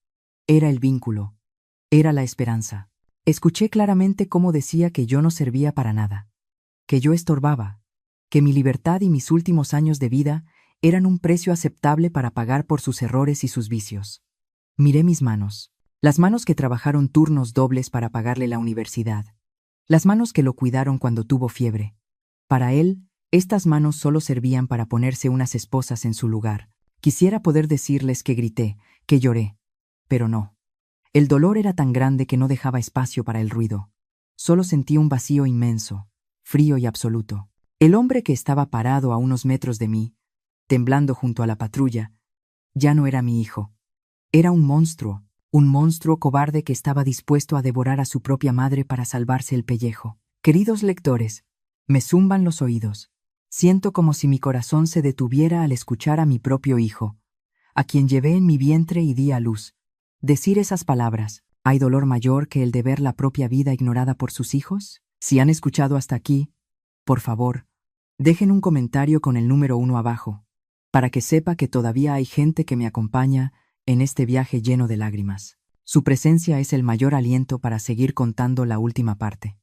Era el vínculo. Era la esperanza. Escuché claramente cómo decía que yo no servía para nada. Que yo estorbaba. Que mi libertad y mis últimos años de vida eran un precio aceptable para pagar por sus errores y sus vicios. Miré mis manos. Las manos que trabajaron turnos dobles para pagarle la universidad. Las manos que lo cuidaron cuando tuvo fiebre. Para él, estas manos solo servían para ponerse unas esposas en su lugar. Quisiera poder decirles que grité, que lloré. Pero no. El dolor era tan grande que no dejaba espacio para el ruido. Solo sentí un vacío inmenso, frío y absoluto. El hombre que estaba parado a unos metros de mí, temblando junto a la patrulla, ya no era mi hijo. Era un monstruo cobarde que estaba dispuesto a devorar a su propia madre para salvarse el pellejo. Queridos lectores, me zumban los oídos. Siento como si mi corazón se detuviera al escuchar a mi propio hijo, a quien llevé en mi vientre y di a luz. Decir esas palabras, ¿hay dolor mayor que el de ver la propia vida ignorada por sus hijos? Si han escuchado hasta aquí, por favor, dejen un comentario con el número 1 abajo, para que sepa que todavía hay gente que me acompaña en este viaje lleno de lágrimas. Su presencia es el mayor aliento para seguir contando la última parte.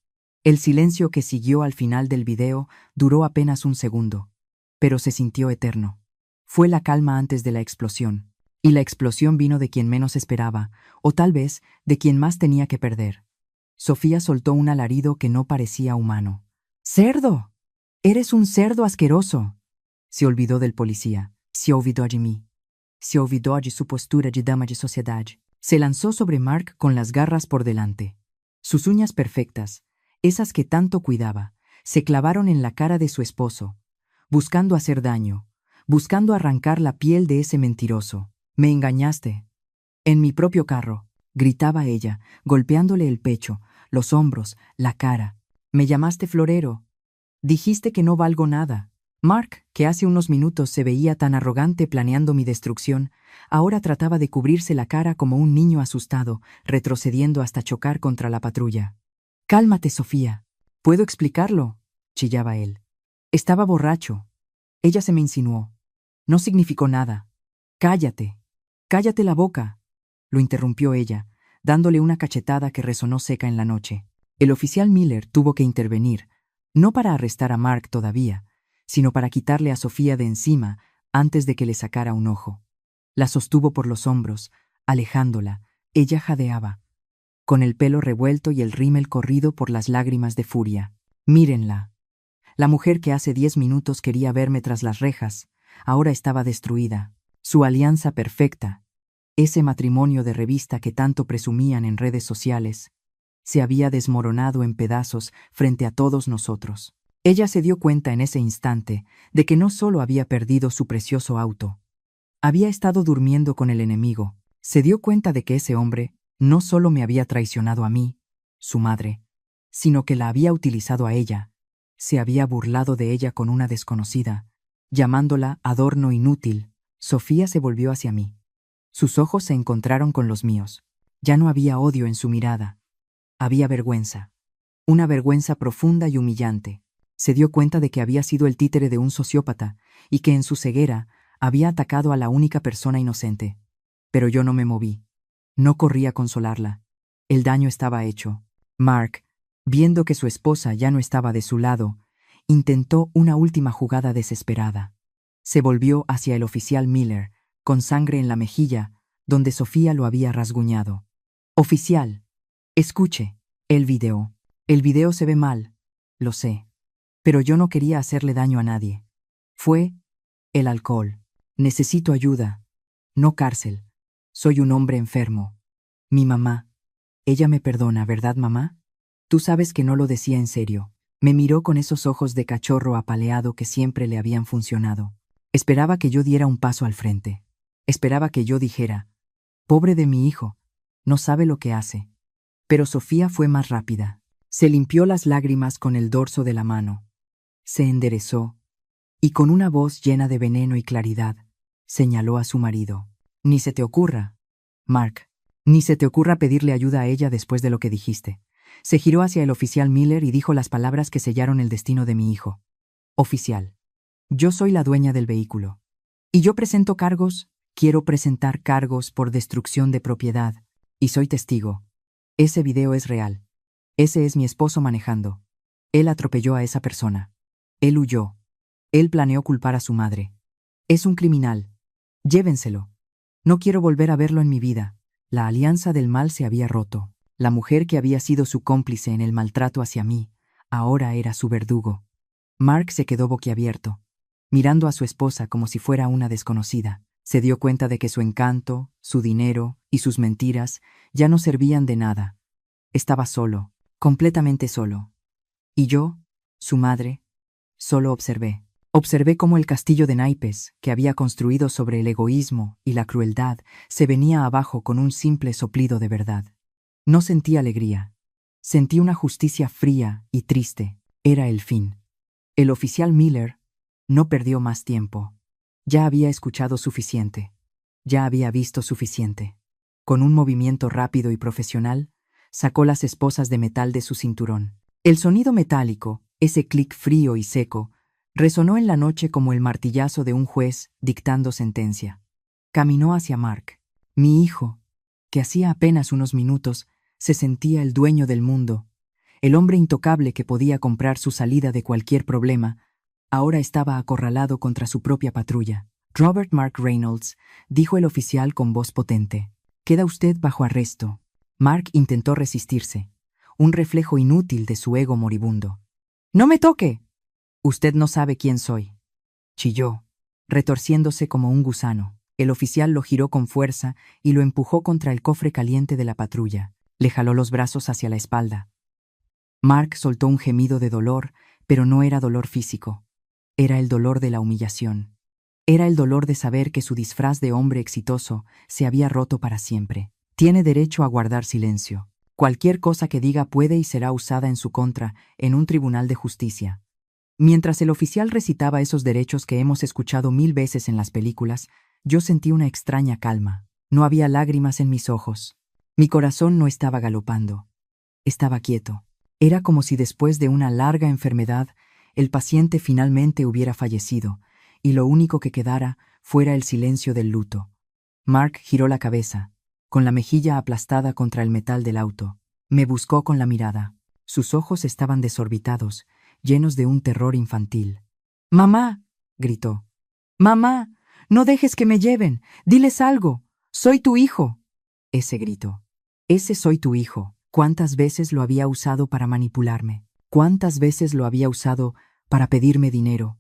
El silencio que siguió al final del video duró apenas un segundo, pero se sintió eterno. Fue la calma antes de la explosión, y la explosión vino de quien menos esperaba, o tal vez de quien más tenía que perder. Sofía soltó un alarido que no parecía humano. ¡Cerdo! ¡Eres un cerdo asqueroso! Se olvidó del policía, se olvidó de mí. Se olvidó de su postura de dama de sociedad. Se lanzó sobre Mark con las garras por delante. Sus uñas perfectas, esas que tanto cuidaba, se clavaron en la cara de su esposo, buscando hacer daño, buscando arrancar la piel de ese mentiroso. Me engañaste. En mi propio carro, gritaba ella, golpeándole el pecho, los hombros, la cara. Me llamaste florero. Dijiste que no valgo nada. Mark, que hace unos minutos se veía tan arrogante planeando mi destrucción, ahora trataba de cubrirse la cara como un niño asustado, retrocediendo hasta chocar contra la patrulla. «Cálmate, Sofía. ¿Puedo explicarlo?», chillaba él. Estaba borracho. Ella se me insinuó. No significó nada. «Cállate. Cállate la boca», lo interrumpió ella, dándole una cachetada que resonó seca en la noche. El oficial Miller tuvo que intervenir, no para arrestar a Mark todavía, sino para quitarle a Sofía de encima antes de que le sacara un ojo. La sostuvo por los hombros, alejándola. Ella jadeaba, con el pelo revuelto y el rímel corrido por las lágrimas de furia. Mírenla. La mujer que hace 10 minutos quería verme tras las rejas, ahora estaba destruida. Su alianza perfecta, ese matrimonio de revista que tanto presumían en redes sociales, se había desmoronado en pedazos frente a todos nosotros. Ella se dio cuenta en ese instante de que no solo había perdido su precioso auto, había estado durmiendo con el enemigo. Se dio cuenta de que ese hombre no solo me había traicionado a mí, su madre, sino que la había utilizado a ella. Se había burlado de ella con una desconocida, llamándola adorno inútil. Sofía se volvió hacia mí. Sus ojos se encontraron con los míos. Ya no había odio en su mirada. Había vergüenza. Una vergüenza profunda y humillante. Se dio cuenta de que había sido el títere de un sociópata y que en su ceguera había atacado a la única persona inocente. Pero yo no me moví. No corrí a consolarla. El daño estaba hecho. Mark, viendo que su esposa ya no estaba de su lado, intentó una última jugada desesperada. Se volvió hacia el oficial Miller, con sangre en la mejilla, donde Sofía lo había rasguñado. «Oficial, escuche, el video. El video se ve mal, lo sé. Pero yo no quería hacerle daño a nadie. Fue el alcohol. Necesito ayuda. No cárcel. Soy un hombre enfermo. Mi mamá. Ella me perdona, ¿verdad, mamá?» Tú sabes que no lo decía en serio. Me miró con esos ojos de cachorro apaleado que siempre le habían funcionado. Esperaba que yo diera un paso al frente. Esperaba que yo dijera, «Pobre de mi hijo, no sabe lo que hace». Pero Sofía fue más rápida. Se limpió las lágrimas con el dorso de la mano. Se enderezó y con una voz llena de veneno y claridad, señaló a su marido. «Ni se te ocurra, Mark, ni se te ocurra pedirle ayuda a ella después de lo que dijiste». Se giró hacia el oficial Miller y dijo las palabras que sellaron el destino de mi hijo. «Oficial, yo soy la dueña del vehículo. Y yo presento cargos, quiero presentar cargos por destrucción de propiedad. Y soy testigo. Ese video es real. Ese es mi esposo manejando. Él atropelló a esa persona. Él huyó. Él planeó culpar a su madre. Es un criminal. Llévenselo. No quiero volver a verlo en mi vida». La alianza del mal se había roto. La mujer que había sido su cómplice en el maltrato hacia mí, ahora era su verdugo. Mark se quedó boquiabierto, mirando a su esposa como si fuera una desconocida. Se dio cuenta de que su encanto, su dinero y sus mentiras ya no servían de nada. Estaba solo, completamente solo. Y yo, su madre, solo observé. Observé cómo el castillo de naipes, que había construido sobre el egoísmo y la crueldad, se venía abajo con un simple soplido de verdad. No sentí alegría. Sentí una justicia fría y triste. Era el fin. El oficial Miller no perdió más tiempo. Ya había escuchado suficiente. Ya había visto suficiente. Con un movimiento rápido y profesional, sacó las esposas de metal de su cinturón. El sonido metálico, ese clic frío y seco, resonó en la noche como el martillazo de un juez dictando sentencia. Caminó hacia Mark, mi hijo, que hacía apenas unos minutos se sentía el dueño del mundo. El hombre intocable que podía comprar su salida de cualquier problema, ahora estaba acorralado contra su propia patrulla. «Robert Mark Reynolds», dijo el oficial con voz potente. «Queda usted bajo arresto». Mark intentó resistirse, un reflejo inútil de su ego moribundo. «¡No me toque! Usted no sabe quién soy», chilló, retorciéndose como un gusano. El oficial lo giró con fuerza y lo empujó contra el cofre caliente de la patrulla. Le jaló los brazos hacia la espalda. Mark soltó un gemido de dolor, pero no era dolor físico. Era el dolor de la humillación. Era el dolor de saber que su disfraz de hombre exitoso se había roto para siempre. Tiene derecho a guardar silencio. Cualquier cosa que diga puede y será usada en su contra en un tribunal de justicia. Mientras el oficial recitaba esos derechos que hemos escuchado 1000 veces en las películas, yo sentí una extraña calma. No había lágrimas en mis ojos. Mi corazón no estaba galopando. Estaba quieto. Era como si después de una larga enfermedad, el paciente finalmente hubiera fallecido, y lo único que quedara fuera el silencio del luto. Mark giró la cabeza, con la mejilla aplastada contra el metal del auto. Me buscó con la mirada. Sus ojos estaban desorbitados, llenos de un terror infantil. «¡Mamá!», gritó. «¡Mamá! No dejes que me lleven. Diles algo. Soy tu hijo. Ese grito. Ese soy tu hijo. ¿Cuántas veces lo había usado para manipularme? ¿Cuántas veces lo había usado para pedirme dinero?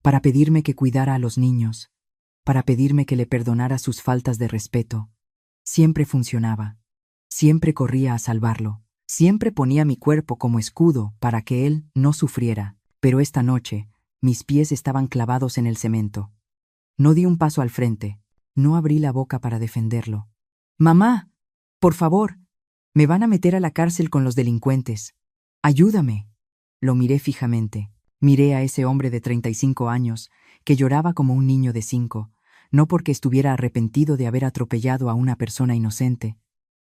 Para pedirme que cuidara a los niños? Para pedirme que le perdonara sus faltas de respeto. Siempre funcionaba. Siempre corría a salvarlo. Siempre ponía mi cuerpo como escudo para que él no sufriera. Pero esta noche, mis pies estaban clavados en el cemento. No di un paso al frente. No abrí la boca para defenderlo. «Mamá, por favor, me van a meter a la cárcel con los delincuentes. Ayúdame». Lo miré fijamente. Miré a ese hombre de 35 años, que lloraba como un niño de 5, no porque estuviera arrepentido de haber atropellado a una persona inocente,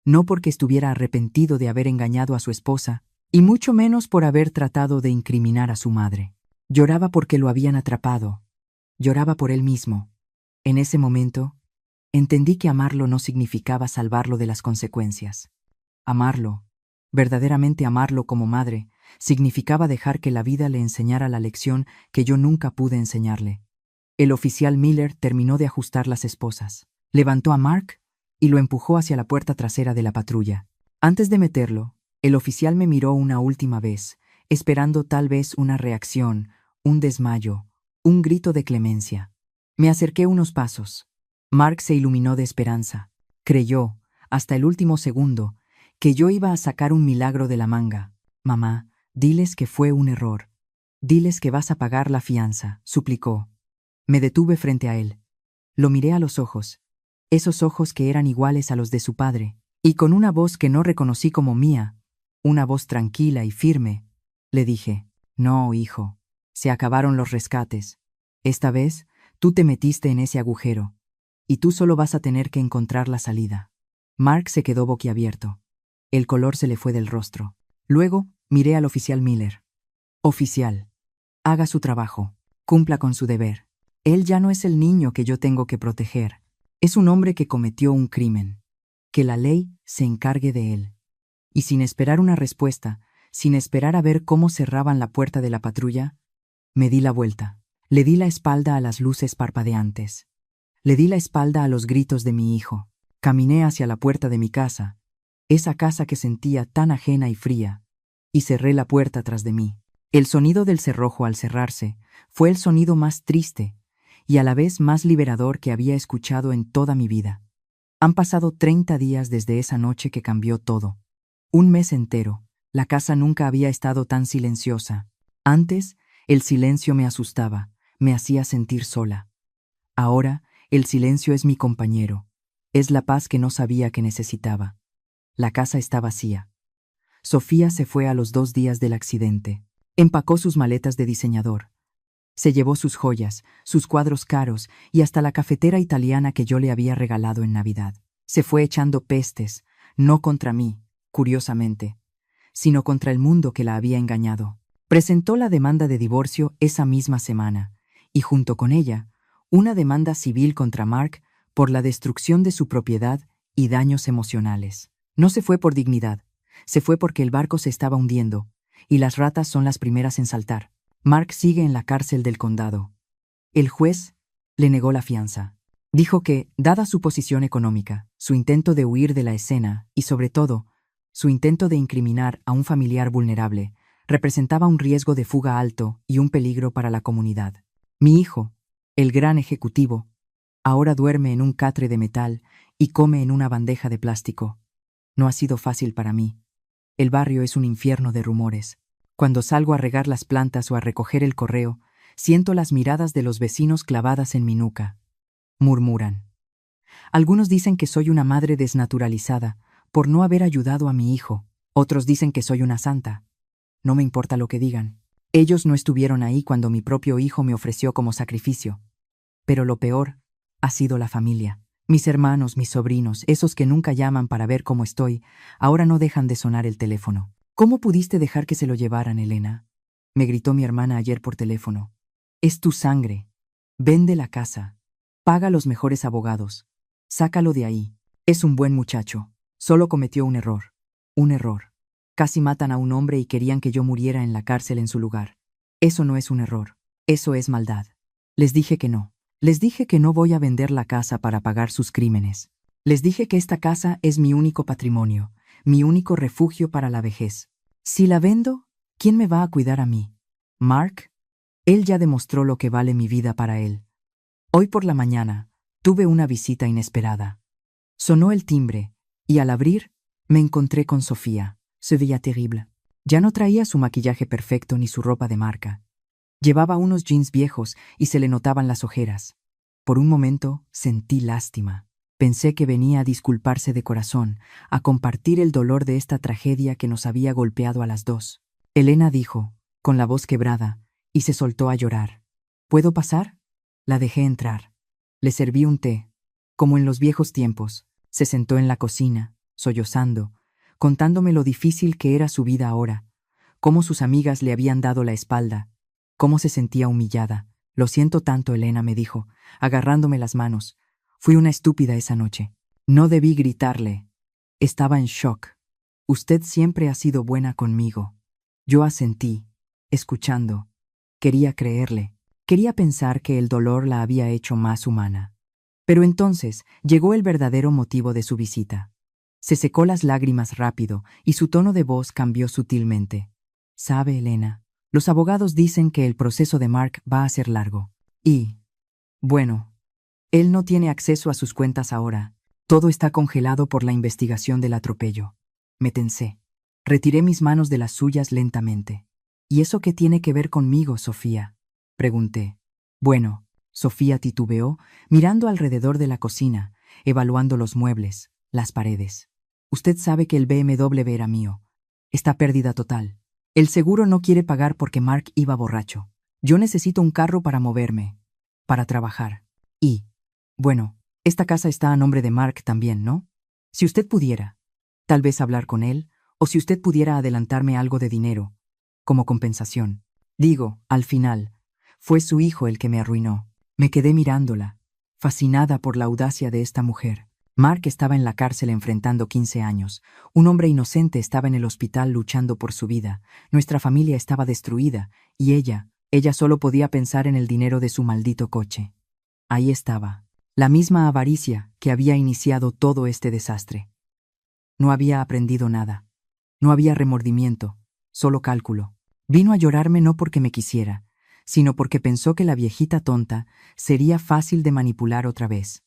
no porque estuviera arrepentido de haber engañado a su esposa, y mucho menos por haber tratado de incriminar a su madre. Lloraba porque lo habían atrapado. Lloraba por él mismo. En ese momento, entendí que amarlo no significaba salvarlo de las consecuencias. Amarlo, verdaderamente amarlo como madre, significaba dejar que la vida le enseñara la lección que yo nunca pude enseñarle. El oficial Miller terminó de ajustar las esposas. Levantó a Mark y lo empujó hacia la puerta trasera de la patrulla. Antes de meterlo, el oficial me miró una última vez, esperando tal vez una reacción, un desmayo, un grito de clemencia. Me acerqué unos pasos. Mark se iluminó de esperanza. Creyó, hasta el último segundo, que yo iba a sacar un milagro de la manga. «Mamá, diles que fue un error. Diles que vas a pagar la fianza», suplicó. Me detuve frente a él. Lo miré a los ojos, esos ojos que eran iguales a los de su padre, y con una voz que no reconocí como mía, una voz tranquila y firme, le dije: «No, hijo, se acabaron los rescates. Esta vez, tú te metiste en ese agujero, y tú solo vas a tener que encontrar la salida». Mark se quedó boquiabierto. El color se le fue del rostro. Luego, miré al oficial Miller. «Oficial, haga su trabajo, cumpla con su deber. Él ya no es el niño que yo tengo que proteger. Es un hombre que cometió un crimen. Que la ley se encargue de él». Y sin esperar una respuesta, sin esperar a ver cómo cerraban la puerta de la patrulla, me di la vuelta. Le di la espalda a las luces parpadeantes. Le di la espalda a los gritos de mi hijo. Caminé hacia la puerta de mi casa, esa casa que sentía tan ajena y fría, y cerré la puerta tras de mí. El sonido del cerrojo al cerrarse fue el sonido más triste y a la vez más liberador que había escuchado en toda mi vida. Han pasado 30 días desde esa noche que cambió todo. Un mes entero. La casa nunca había estado tan silenciosa. Antes, el silencio me asustaba, me hacía sentir sola. Ahora, el silencio es mi compañero. Es la paz que no sabía que necesitaba. La casa está vacía. Sofía se fue a los 2 días del accidente. Empacó sus maletas de diseñador. Se llevó sus joyas, sus cuadros caros y hasta la cafetera italiana que yo le había regalado en Navidad. Se fue echando pestes, no contra mí, curiosamente, sino contra el mundo que la había engañado. Presentó la demanda de divorcio esa misma semana, y junto con ella, una demanda civil contra Mark por la destrucción de su propiedad y daños emocionales. No se fue por dignidad, se fue porque el barco se estaba hundiendo, y las ratas son las primeras en saltar. Mark sigue en la cárcel del condado. El juez le negó la fianza. Dijo que, dada su posición económica, su intento de huir de la escena y, sobre todo, su intento de incriminar a un familiar vulnerable, representaba un riesgo de fuga alto y un peligro para la comunidad. Mi hijo, el gran ejecutivo, ahora duerme en un catre de metal y come en una bandeja de plástico. No ha sido fácil para mí. El barrio es un infierno de rumores. Cuando salgo a regar las plantas o a recoger el correo, siento las miradas de los vecinos clavadas en mi nuca. Murmuran. Algunos dicen que soy una madre desnaturalizada por no haber ayudado a mi hijo. Otros dicen que soy una santa. No me importa lo que digan. Ellos no estuvieron ahí cuando mi propio hijo me ofreció como sacrificio. Pero lo peor ha sido la familia. Mis hermanos, mis sobrinos, esos que nunca llaman para ver cómo estoy, ahora no dejan de sonar el teléfono. «¿Cómo pudiste dejar que se lo llevaran, Elena?», me gritó mi hermana ayer por teléfono. «Es tu sangre. Vende la casa. Paga los mejores abogados. Sácalo de ahí. Es un buen muchacho. Solo cometió un error. Un error. Casi matan a un hombre y querían que yo muriera en la cárcel en su lugar. Eso no es un error. Eso es maldad». Les dije que no. Les dije que no voy a vender la casa para pagar sus crímenes. Les dije que esta casa es mi único patrimonio, mi único refugio para la vejez. Si la vendo, ¿quién me va a cuidar a mí? ¿Mark? Él ya demostró lo que vale mi vida para él. Hoy por la mañana, tuve una visita inesperada. Sonó el timbre, y al abrir, me encontré con Sofía. Se veía terrible. Ya no traía su maquillaje perfecto ni su ropa de marca. Llevaba unos jeans viejos y se le notaban las ojeras. Por un momento sentí lástima. Pensé que venía a disculparse de corazón, a compartir el dolor de esta tragedia que nos había golpeado a las dos. Elena dijo, con la voz quebrada, y se soltó a llorar. ¿Puedo pasar? La dejé entrar. Le serví un té. Como en los viejos tiempos, se sentó en la cocina, sollozando, contándome lo difícil que era su vida ahora, cómo sus amigas le habían dado la espalda, cómo se sentía humillada. Lo siento tanto, Elena, me dijo, agarrándome las manos. Fui una estúpida esa noche. No debí gritarle. Estaba en shock. Usted siempre ha sido buena conmigo. Yo asentí, escuchando. Quería creerle. Quería pensar que el dolor la había hecho más humana. Pero entonces llegó el verdadero motivo de su visita. Se secó las lágrimas rápido y su tono de voz cambió sutilmente. ¿Sabe, Elena? Los abogados dicen que el proceso de Mark va a ser largo. Y, bueno, él no tiene acceso a sus cuentas ahora. Todo está congelado por la investigación del atropello. Me tensé. Retiré mis manos de las suyas lentamente. ¿Y eso qué tiene que ver conmigo, Sofía?, pregunté. Bueno, Sofía titubeó, mirando alrededor de la cocina, evaluando los muebles, las paredes. Usted sabe que el BMW era mío. Está pérdida total. El seguro no quiere pagar porque Mark iba borracho. Yo necesito un carro para moverme, para trabajar. Y, bueno, esta casa está a nombre de Mark también, ¿no? Si usted pudiera, tal vez hablar con él, o si usted pudiera adelantarme algo de dinero, como compensación. Digo, al final, fue su hijo el que me arruinó. Me quedé mirándola, fascinada por la audacia de esta mujer. Mark estaba en la cárcel enfrentando 15 años. Un hombre inocente estaba en el hospital luchando por su vida. Nuestra familia estaba destruida, y ella solo podía pensar en el dinero de su maldito coche. Ahí estaba, la misma avaricia que había iniciado todo este desastre. No había aprendido nada. No había remordimiento, solo cálculo. Vino a llorarme no porque me quisiera, sino porque pensó que la viejita tonta sería fácil de manipular otra vez.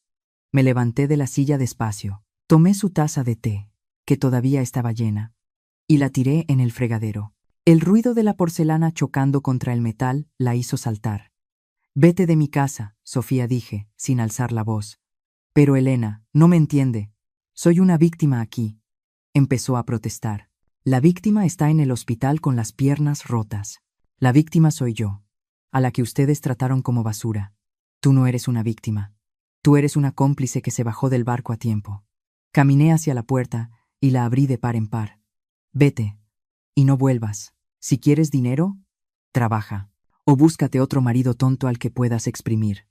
Me levanté de la silla despacio, tomé su taza de té, que todavía estaba llena, y la tiré en el fregadero. El ruido de la porcelana chocando contra el metal la hizo saltar. «Vete de mi casa», Sofía dije, sin alzar la voz. «Pero Elena, no me entiende. Soy una víctima aquí», empezó a protestar. «La víctima está en el hospital con las piernas rotas. La víctima soy yo, a la que ustedes trataron como basura. Tú no eres una víctima. Tú eres una cómplice que se bajó del barco a tiempo». Caminé hacia la puerta y la abrí de par en par. «Vete, y no vuelvas. Si quieres dinero, trabaja, o búscate otro marido tonto al que puedas exprimir.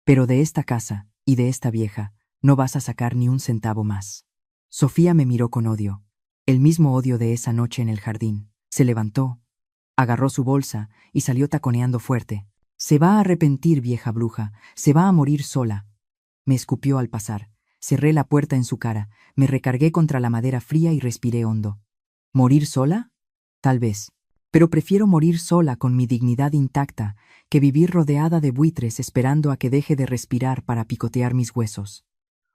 Pero de esta casa y de esta vieja no vas a sacar ni un centavo más». Sofía me miró con odio, el mismo odio de esa noche en el jardín. Se levantó, agarró su bolsa y salió taconeando fuerte. «Se va a arrepentir, vieja bruja, se va a morir sola». Me escupió al pasar. Cerré la puerta en su cara, me recargué contra la madera fría y respiré hondo. ¿Morir sola? Tal vez. Pero prefiero morir sola con mi dignidad intacta que vivir rodeada de buitres esperando a que deje de respirar para picotear mis huesos.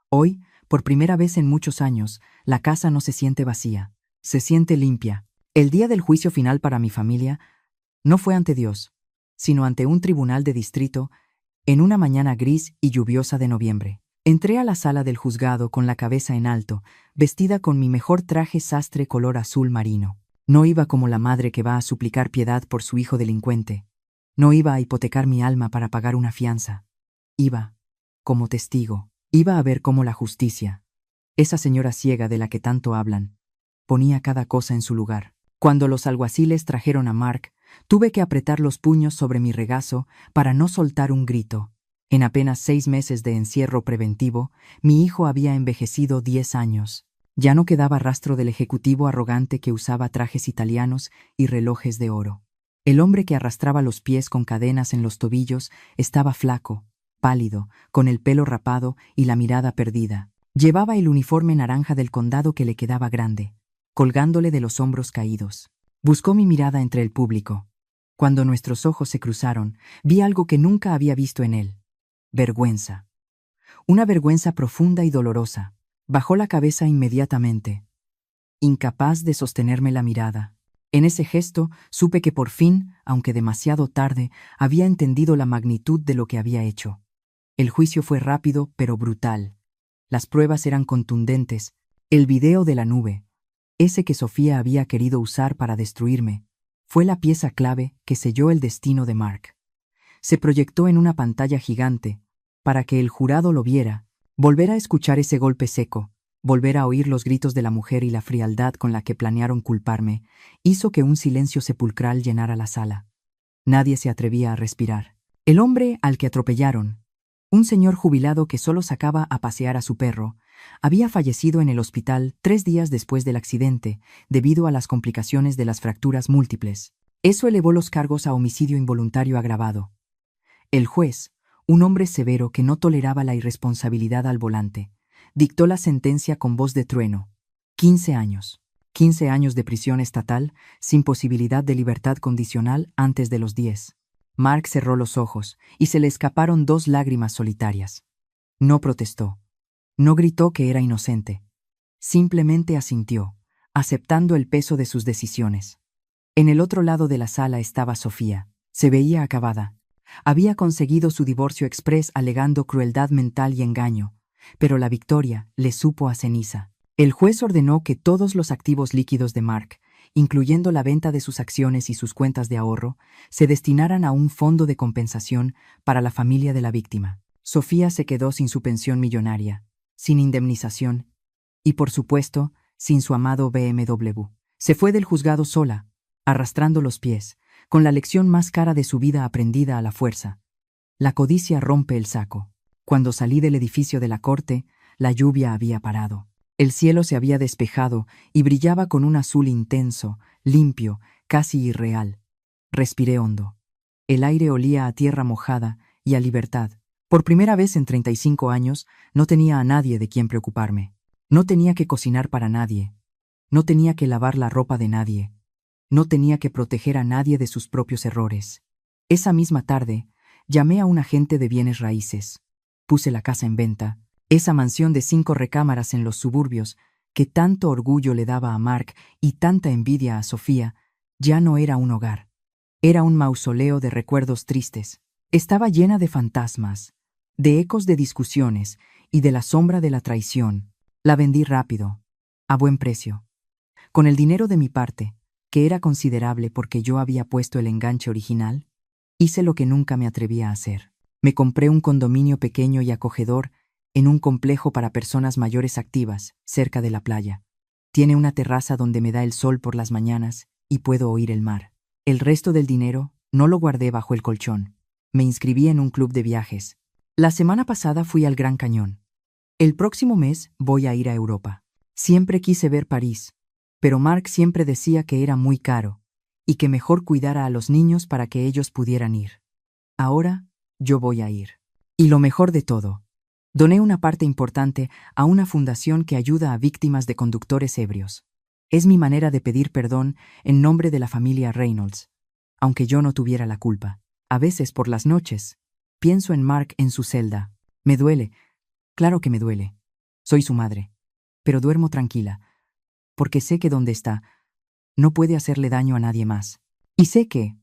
Hoy, por primera vez en muchos años, la casa no se siente vacía, se siente limpia. El día del juicio final para mi familia no fue ante Dios, sino ante un tribunal de distrito en una mañana gris y lluviosa de noviembre. Entré a la sala del juzgado con la cabeza en alto, vestida con mi mejor traje sastre color azul marino. No iba como la madre que va a suplicar piedad por su hijo delincuente. No iba a hipotecar mi alma para pagar una fianza. Iba como testigo. Iba a ver cómo la justicia, esa señora ciega de la que tanto hablan, ponía cada cosa en su lugar. Cuando los alguaciles trajeron a Mark, tuve que apretar los puños sobre mi regazo para no soltar un grito. En apenas 6 meses de encierro preventivo, mi hijo había envejecido 10 años. Ya no quedaba rastro del ejecutivo arrogante que usaba trajes italianos y relojes de oro. El hombre que arrastraba los pies con cadenas en los tobillos estaba flaco, pálido, con el pelo rapado y la mirada perdida. Llevaba el uniforme naranja del condado que le quedaba grande, colgándole de los hombros caídos. Buscó mi mirada entre el público. Cuando nuestros ojos se cruzaron, vi algo que nunca había visto en él. Vergüenza. Una vergüenza profunda y dolorosa. Bajó la cabeza inmediatamente, incapaz de sostenerme la mirada. En ese gesto supe que por fin, aunque demasiado tarde, había entendido la magnitud de lo que había hecho. El juicio fue rápido pero brutal. Las pruebas eran contundentes. El video de la nube, ese que Sofía había querido usar para destruirme, fue la pieza clave que selló el destino de Mark. Se proyectó en una pantalla gigante, para que el jurado lo viera, volver a escuchar ese golpe seco, volver a oír los gritos de la mujer y la frialdad con la que planearon culparme, hizo que un silencio sepulcral llenara la sala. Nadie se atrevía a respirar. El hombre al que atropellaron, un señor jubilado que solo sacaba a pasear a su perro, había fallecido en el hospital 3 días después del accidente, debido a las complicaciones de las fracturas múltiples. Eso elevó los cargos a homicidio involuntario agravado. El juez, un hombre severo que no toleraba la irresponsabilidad al volante, dictó la sentencia con voz de trueno. 15 años. 15 años de prisión estatal, sin posibilidad de libertad condicional antes de los 10. Mark cerró los ojos y se le escaparon 2 lágrimas solitarias. No protestó. No gritó que era inocente. Simplemente asintió, aceptando el peso de sus decisiones. En el otro lado de la sala estaba Sofía. Se veía acabada. Había conseguido su divorcio exprés alegando crueldad mental y engaño, pero la victoria le supo a ceniza. El juez ordenó que todos los activos líquidos de Mark, incluyendo la venta de sus acciones y sus cuentas de ahorro, se destinaran a un fondo de compensación para la familia de la víctima. Sofía se quedó sin su pensión millonaria, sin indemnización y, por supuesto, sin su amado BMW. Se fue del juzgado sola, arrastrando los pies, con la lección más cara de su vida aprendida a la fuerza. La codicia rompe el saco. Cuando salí del edificio de la corte, la lluvia había parado. El cielo se había despejado y brillaba con un azul intenso, limpio, casi irreal. Respiré hondo. El aire olía a tierra mojada y a libertad. Por primera vez en 35 años, no tenía a nadie de quien preocuparme. No tenía que cocinar para nadie. No tenía que lavar la ropa de nadie. No tenía que proteger a nadie de sus propios errores. Esa misma tarde, llamé a un agente de bienes raíces. Puse la casa en venta, esa mansión de 5 recámaras en los suburbios, que tanto orgullo le daba a Mark y tanta envidia a Sofía, ya no era un hogar. Era un mausoleo de recuerdos tristes. Estaba llena de fantasmas, de ecos de discusiones y de la sombra de la traición. La vendí rápido, a buen precio. Con el dinero de mi parte, que era considerable porque yo había puesto el enganche original, hice lo que nunca me atrevía a hacer. Me compré un condominio pequeño y acogedor en un complejo para personas mayores activas, cerca de la playa. Tiene una terraza donde me da el sol por las mañanas y puedo oír el mar. El resto del dinero no lo guardé bajo el colchón. Me inscribí en un club de viajes. La semana pasada fui al Gran Cañón. El próximo mes voy a ir a Europa. Siempre quise ver París, pero Mark siempre decía que era muy caro y que mejor cuidara a los niños para que ellos pudieran ir. Ahora yo voy a ir. Y lo mejor de todo, doné una parte importante a una fundación que ayuda a víctimas de conductores ebrios. Es mi manera de pedir perdón en nombre de la familia Reynolds, aunque yo no tuviera la culpa. A veces, por las noches, pienso en Mark en su celda. Me duele, claro que me duele. Soy su madre. Pero duermo tranquila, porque sé que donde está, no puede hacerle daño a nadie más. Y sé que,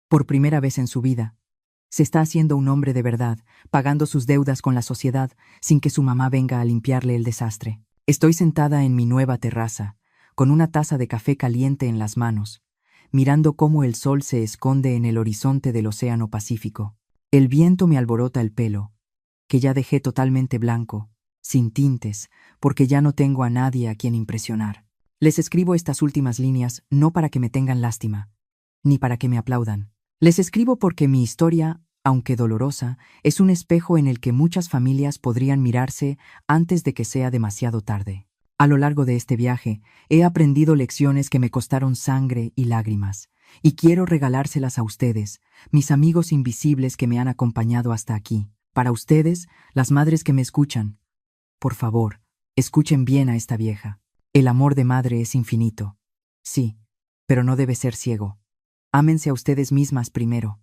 por primera vez en su vida, se está haciendo un hombre de verdad, pagando sus deudas con la sociedad sin que su mamá venga a limpiarle el desastre. Estoy sentada en mi nueva terraza, con una taza de café caliente en las manos, mirando cómo el sol se esconde en el horizonte del Océano Pacífico. El viento me alborota el pelo, que ya dejé totalmente blanco, sin tintes, porque ya no tengo a nadie a quien impresionar. Les escribo estas últimas líneas no para que me tengan lástima, ni para que me aplaudan. Les escribo porque mi historia, aunque dolorosa, es un espejo en el que muchas familias podrían mirarse antes de que sea demasiado tarde. A lo largo de este viaje, he aprendido lecciones que me costaron sangre y lágrimas, y quiero regalárselas a ustedes, mis amigos invisibles que me han acompañado hasta aquí, Para ustedes, las madres que me escuchan, por favor, escuchen bien a esta vieja. El amor de madre es infinito. Sí, pero no debe ser ciego. Ámense a ustedes mismas primero.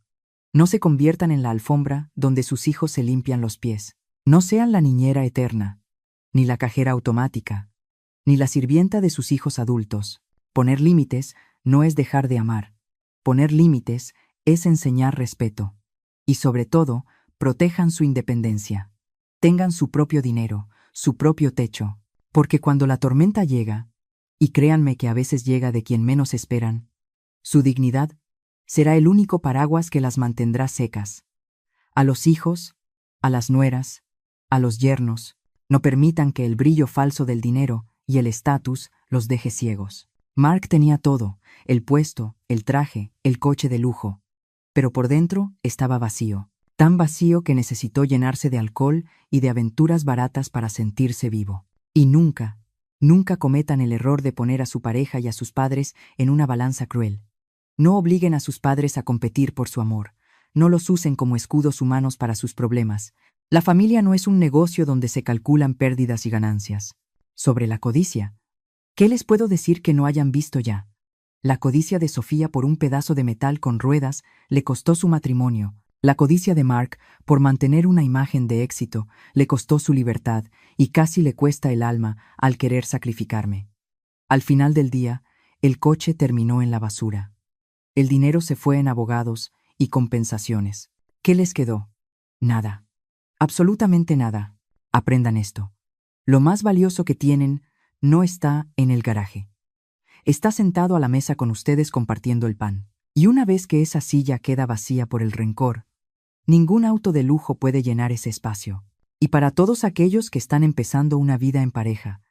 No se conviertan en la alfombra donde sus hijos se limpian los pies. No sean la niñera eterna, ni la cajera automática, ni la sirvienta de sus hijos adultos. Poner límites no es dejar de amar. Poner límites es enseñar respeto. Y sobre todo, protejan su independencia. Tengan su propio dinero, su propio techo. Porque cuando la tormenta llega, y créanme que a veces llega de quien menos esperan, su dignidad será el único paraguas que las mantendrá secas. A los hijos, a las nueras, a los yernos, no permitan que el brillo falso del dinero y el estatus los deje ciegos. Mark tenía todo, el puesto, el traje, el coche de lujo, pero por dentro estaba vacío, tan vacío que necesitó llenarse de alcohol y de aventuras baratas para sentirse vivo. Y nunca, nunca cometan el error de poner a su pareja y a sus padres en una balanza cruel. No obliguen a sus padres a competir por su amor. No los usen como escudos humanos para sus problemas. La familia no es un negocio donde se calculan pérdidas y ganancias. Sobre la codicia, ¿qué les puedo decir que no hayan visto ya? La codicia de Sofía por un pedazo de metal con ruedas le costó su matrimonio. La codicia de Mark por mantener una imagen de éxito le costó su libertad y casi le cuesta el alma al querer sacrificarme. Al final del día, el coche terminó en la basura. El dinero se fue en abogados y compensaciones. ¿Qué les quedó? Nada. Absolutamente nada. Aprendan esto. Lo más valioso que tienen no está en el garaje. Está sentado a la mesa con ustedes compartiendo el pan. Y una vez que esa silla queda vacía por el rencor, ningún auto de lujo puede llenar ese espacio. Y para todos aquellos que están empezando una vida en pareja,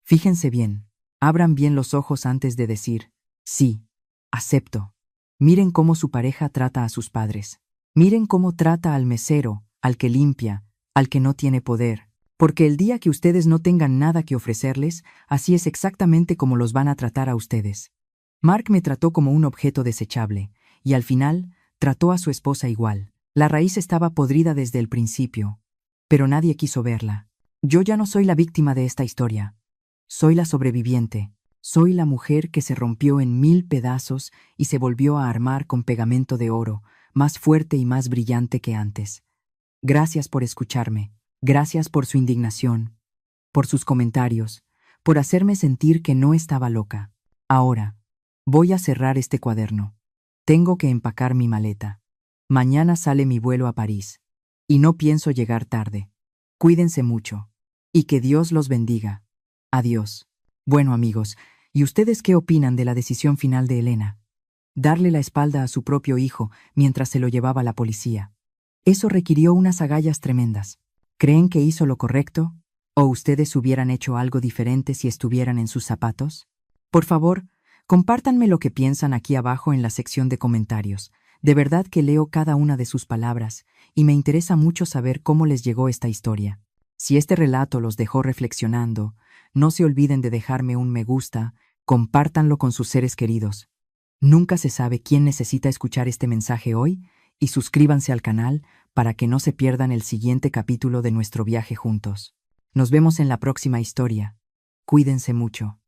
fíjense bien, abran bien los ojos antes de decir, sí, acepto. Miren cómo su pareja trata a sus padres. Miren cómo trata al mesero, al que limpia, al que no tiene poder. Porque el día que ustedes no tengan nada que ofrecerles, así es exactamente como los van a tratar a ustedes. Mark me trató como un objeto desechable, y al final, trató a su esposa igual. La raíz estaba podrida desde el principio, pero nadie quiso verla. Yo ya no soy la víctima de esta historia. Soy la sobreviviente. Soy la mujer que se rompió en 1000 pedazos y se volvió a armar con pegamento de oro, más fuerte y más brillante que antes. Gracias por escucharme. Gracias por su indignación, por sus comentarios, por hacerme sentir que no estaba loca. Ahora, voy a cerrar este cuaderno. Tengo que empacar mi maleta. Mañana sale mi vuelo a París. Y no pienso llegar tarde. Cuídense mucho. Y que Dios los bendiga. Adiós. Bueno, amigos, ¿y ustedes qué opinan de la decisión final de Elena? Darle la espalda a su propio hijo mientras se lo llevaba la policía. Eso requirió unas agallas tremendas. ¿Creen que hizo lo correcto? ¿O ustedes hubieran hecho algo diferente si estuvieran en sus zapatos? Por favor, compártanme lo que piensan aquí abajo en la sección de comentarios. De verdad que leo cada una de sus palabras y me interesa mucho saber cómo les llegó esta historia. Si este relato los dejó reflexionando, no se olviden de dejarme un me gusta, compártanlo con sus seres queridos. Nunca se sabe quién necesita escuchar este mensaje hoy, y suscríbanse al canal para que no se pierdan el siguiente capítulo de nuestro viaje juntos. Nos vemos en la próxima historia. Cuídense mucho.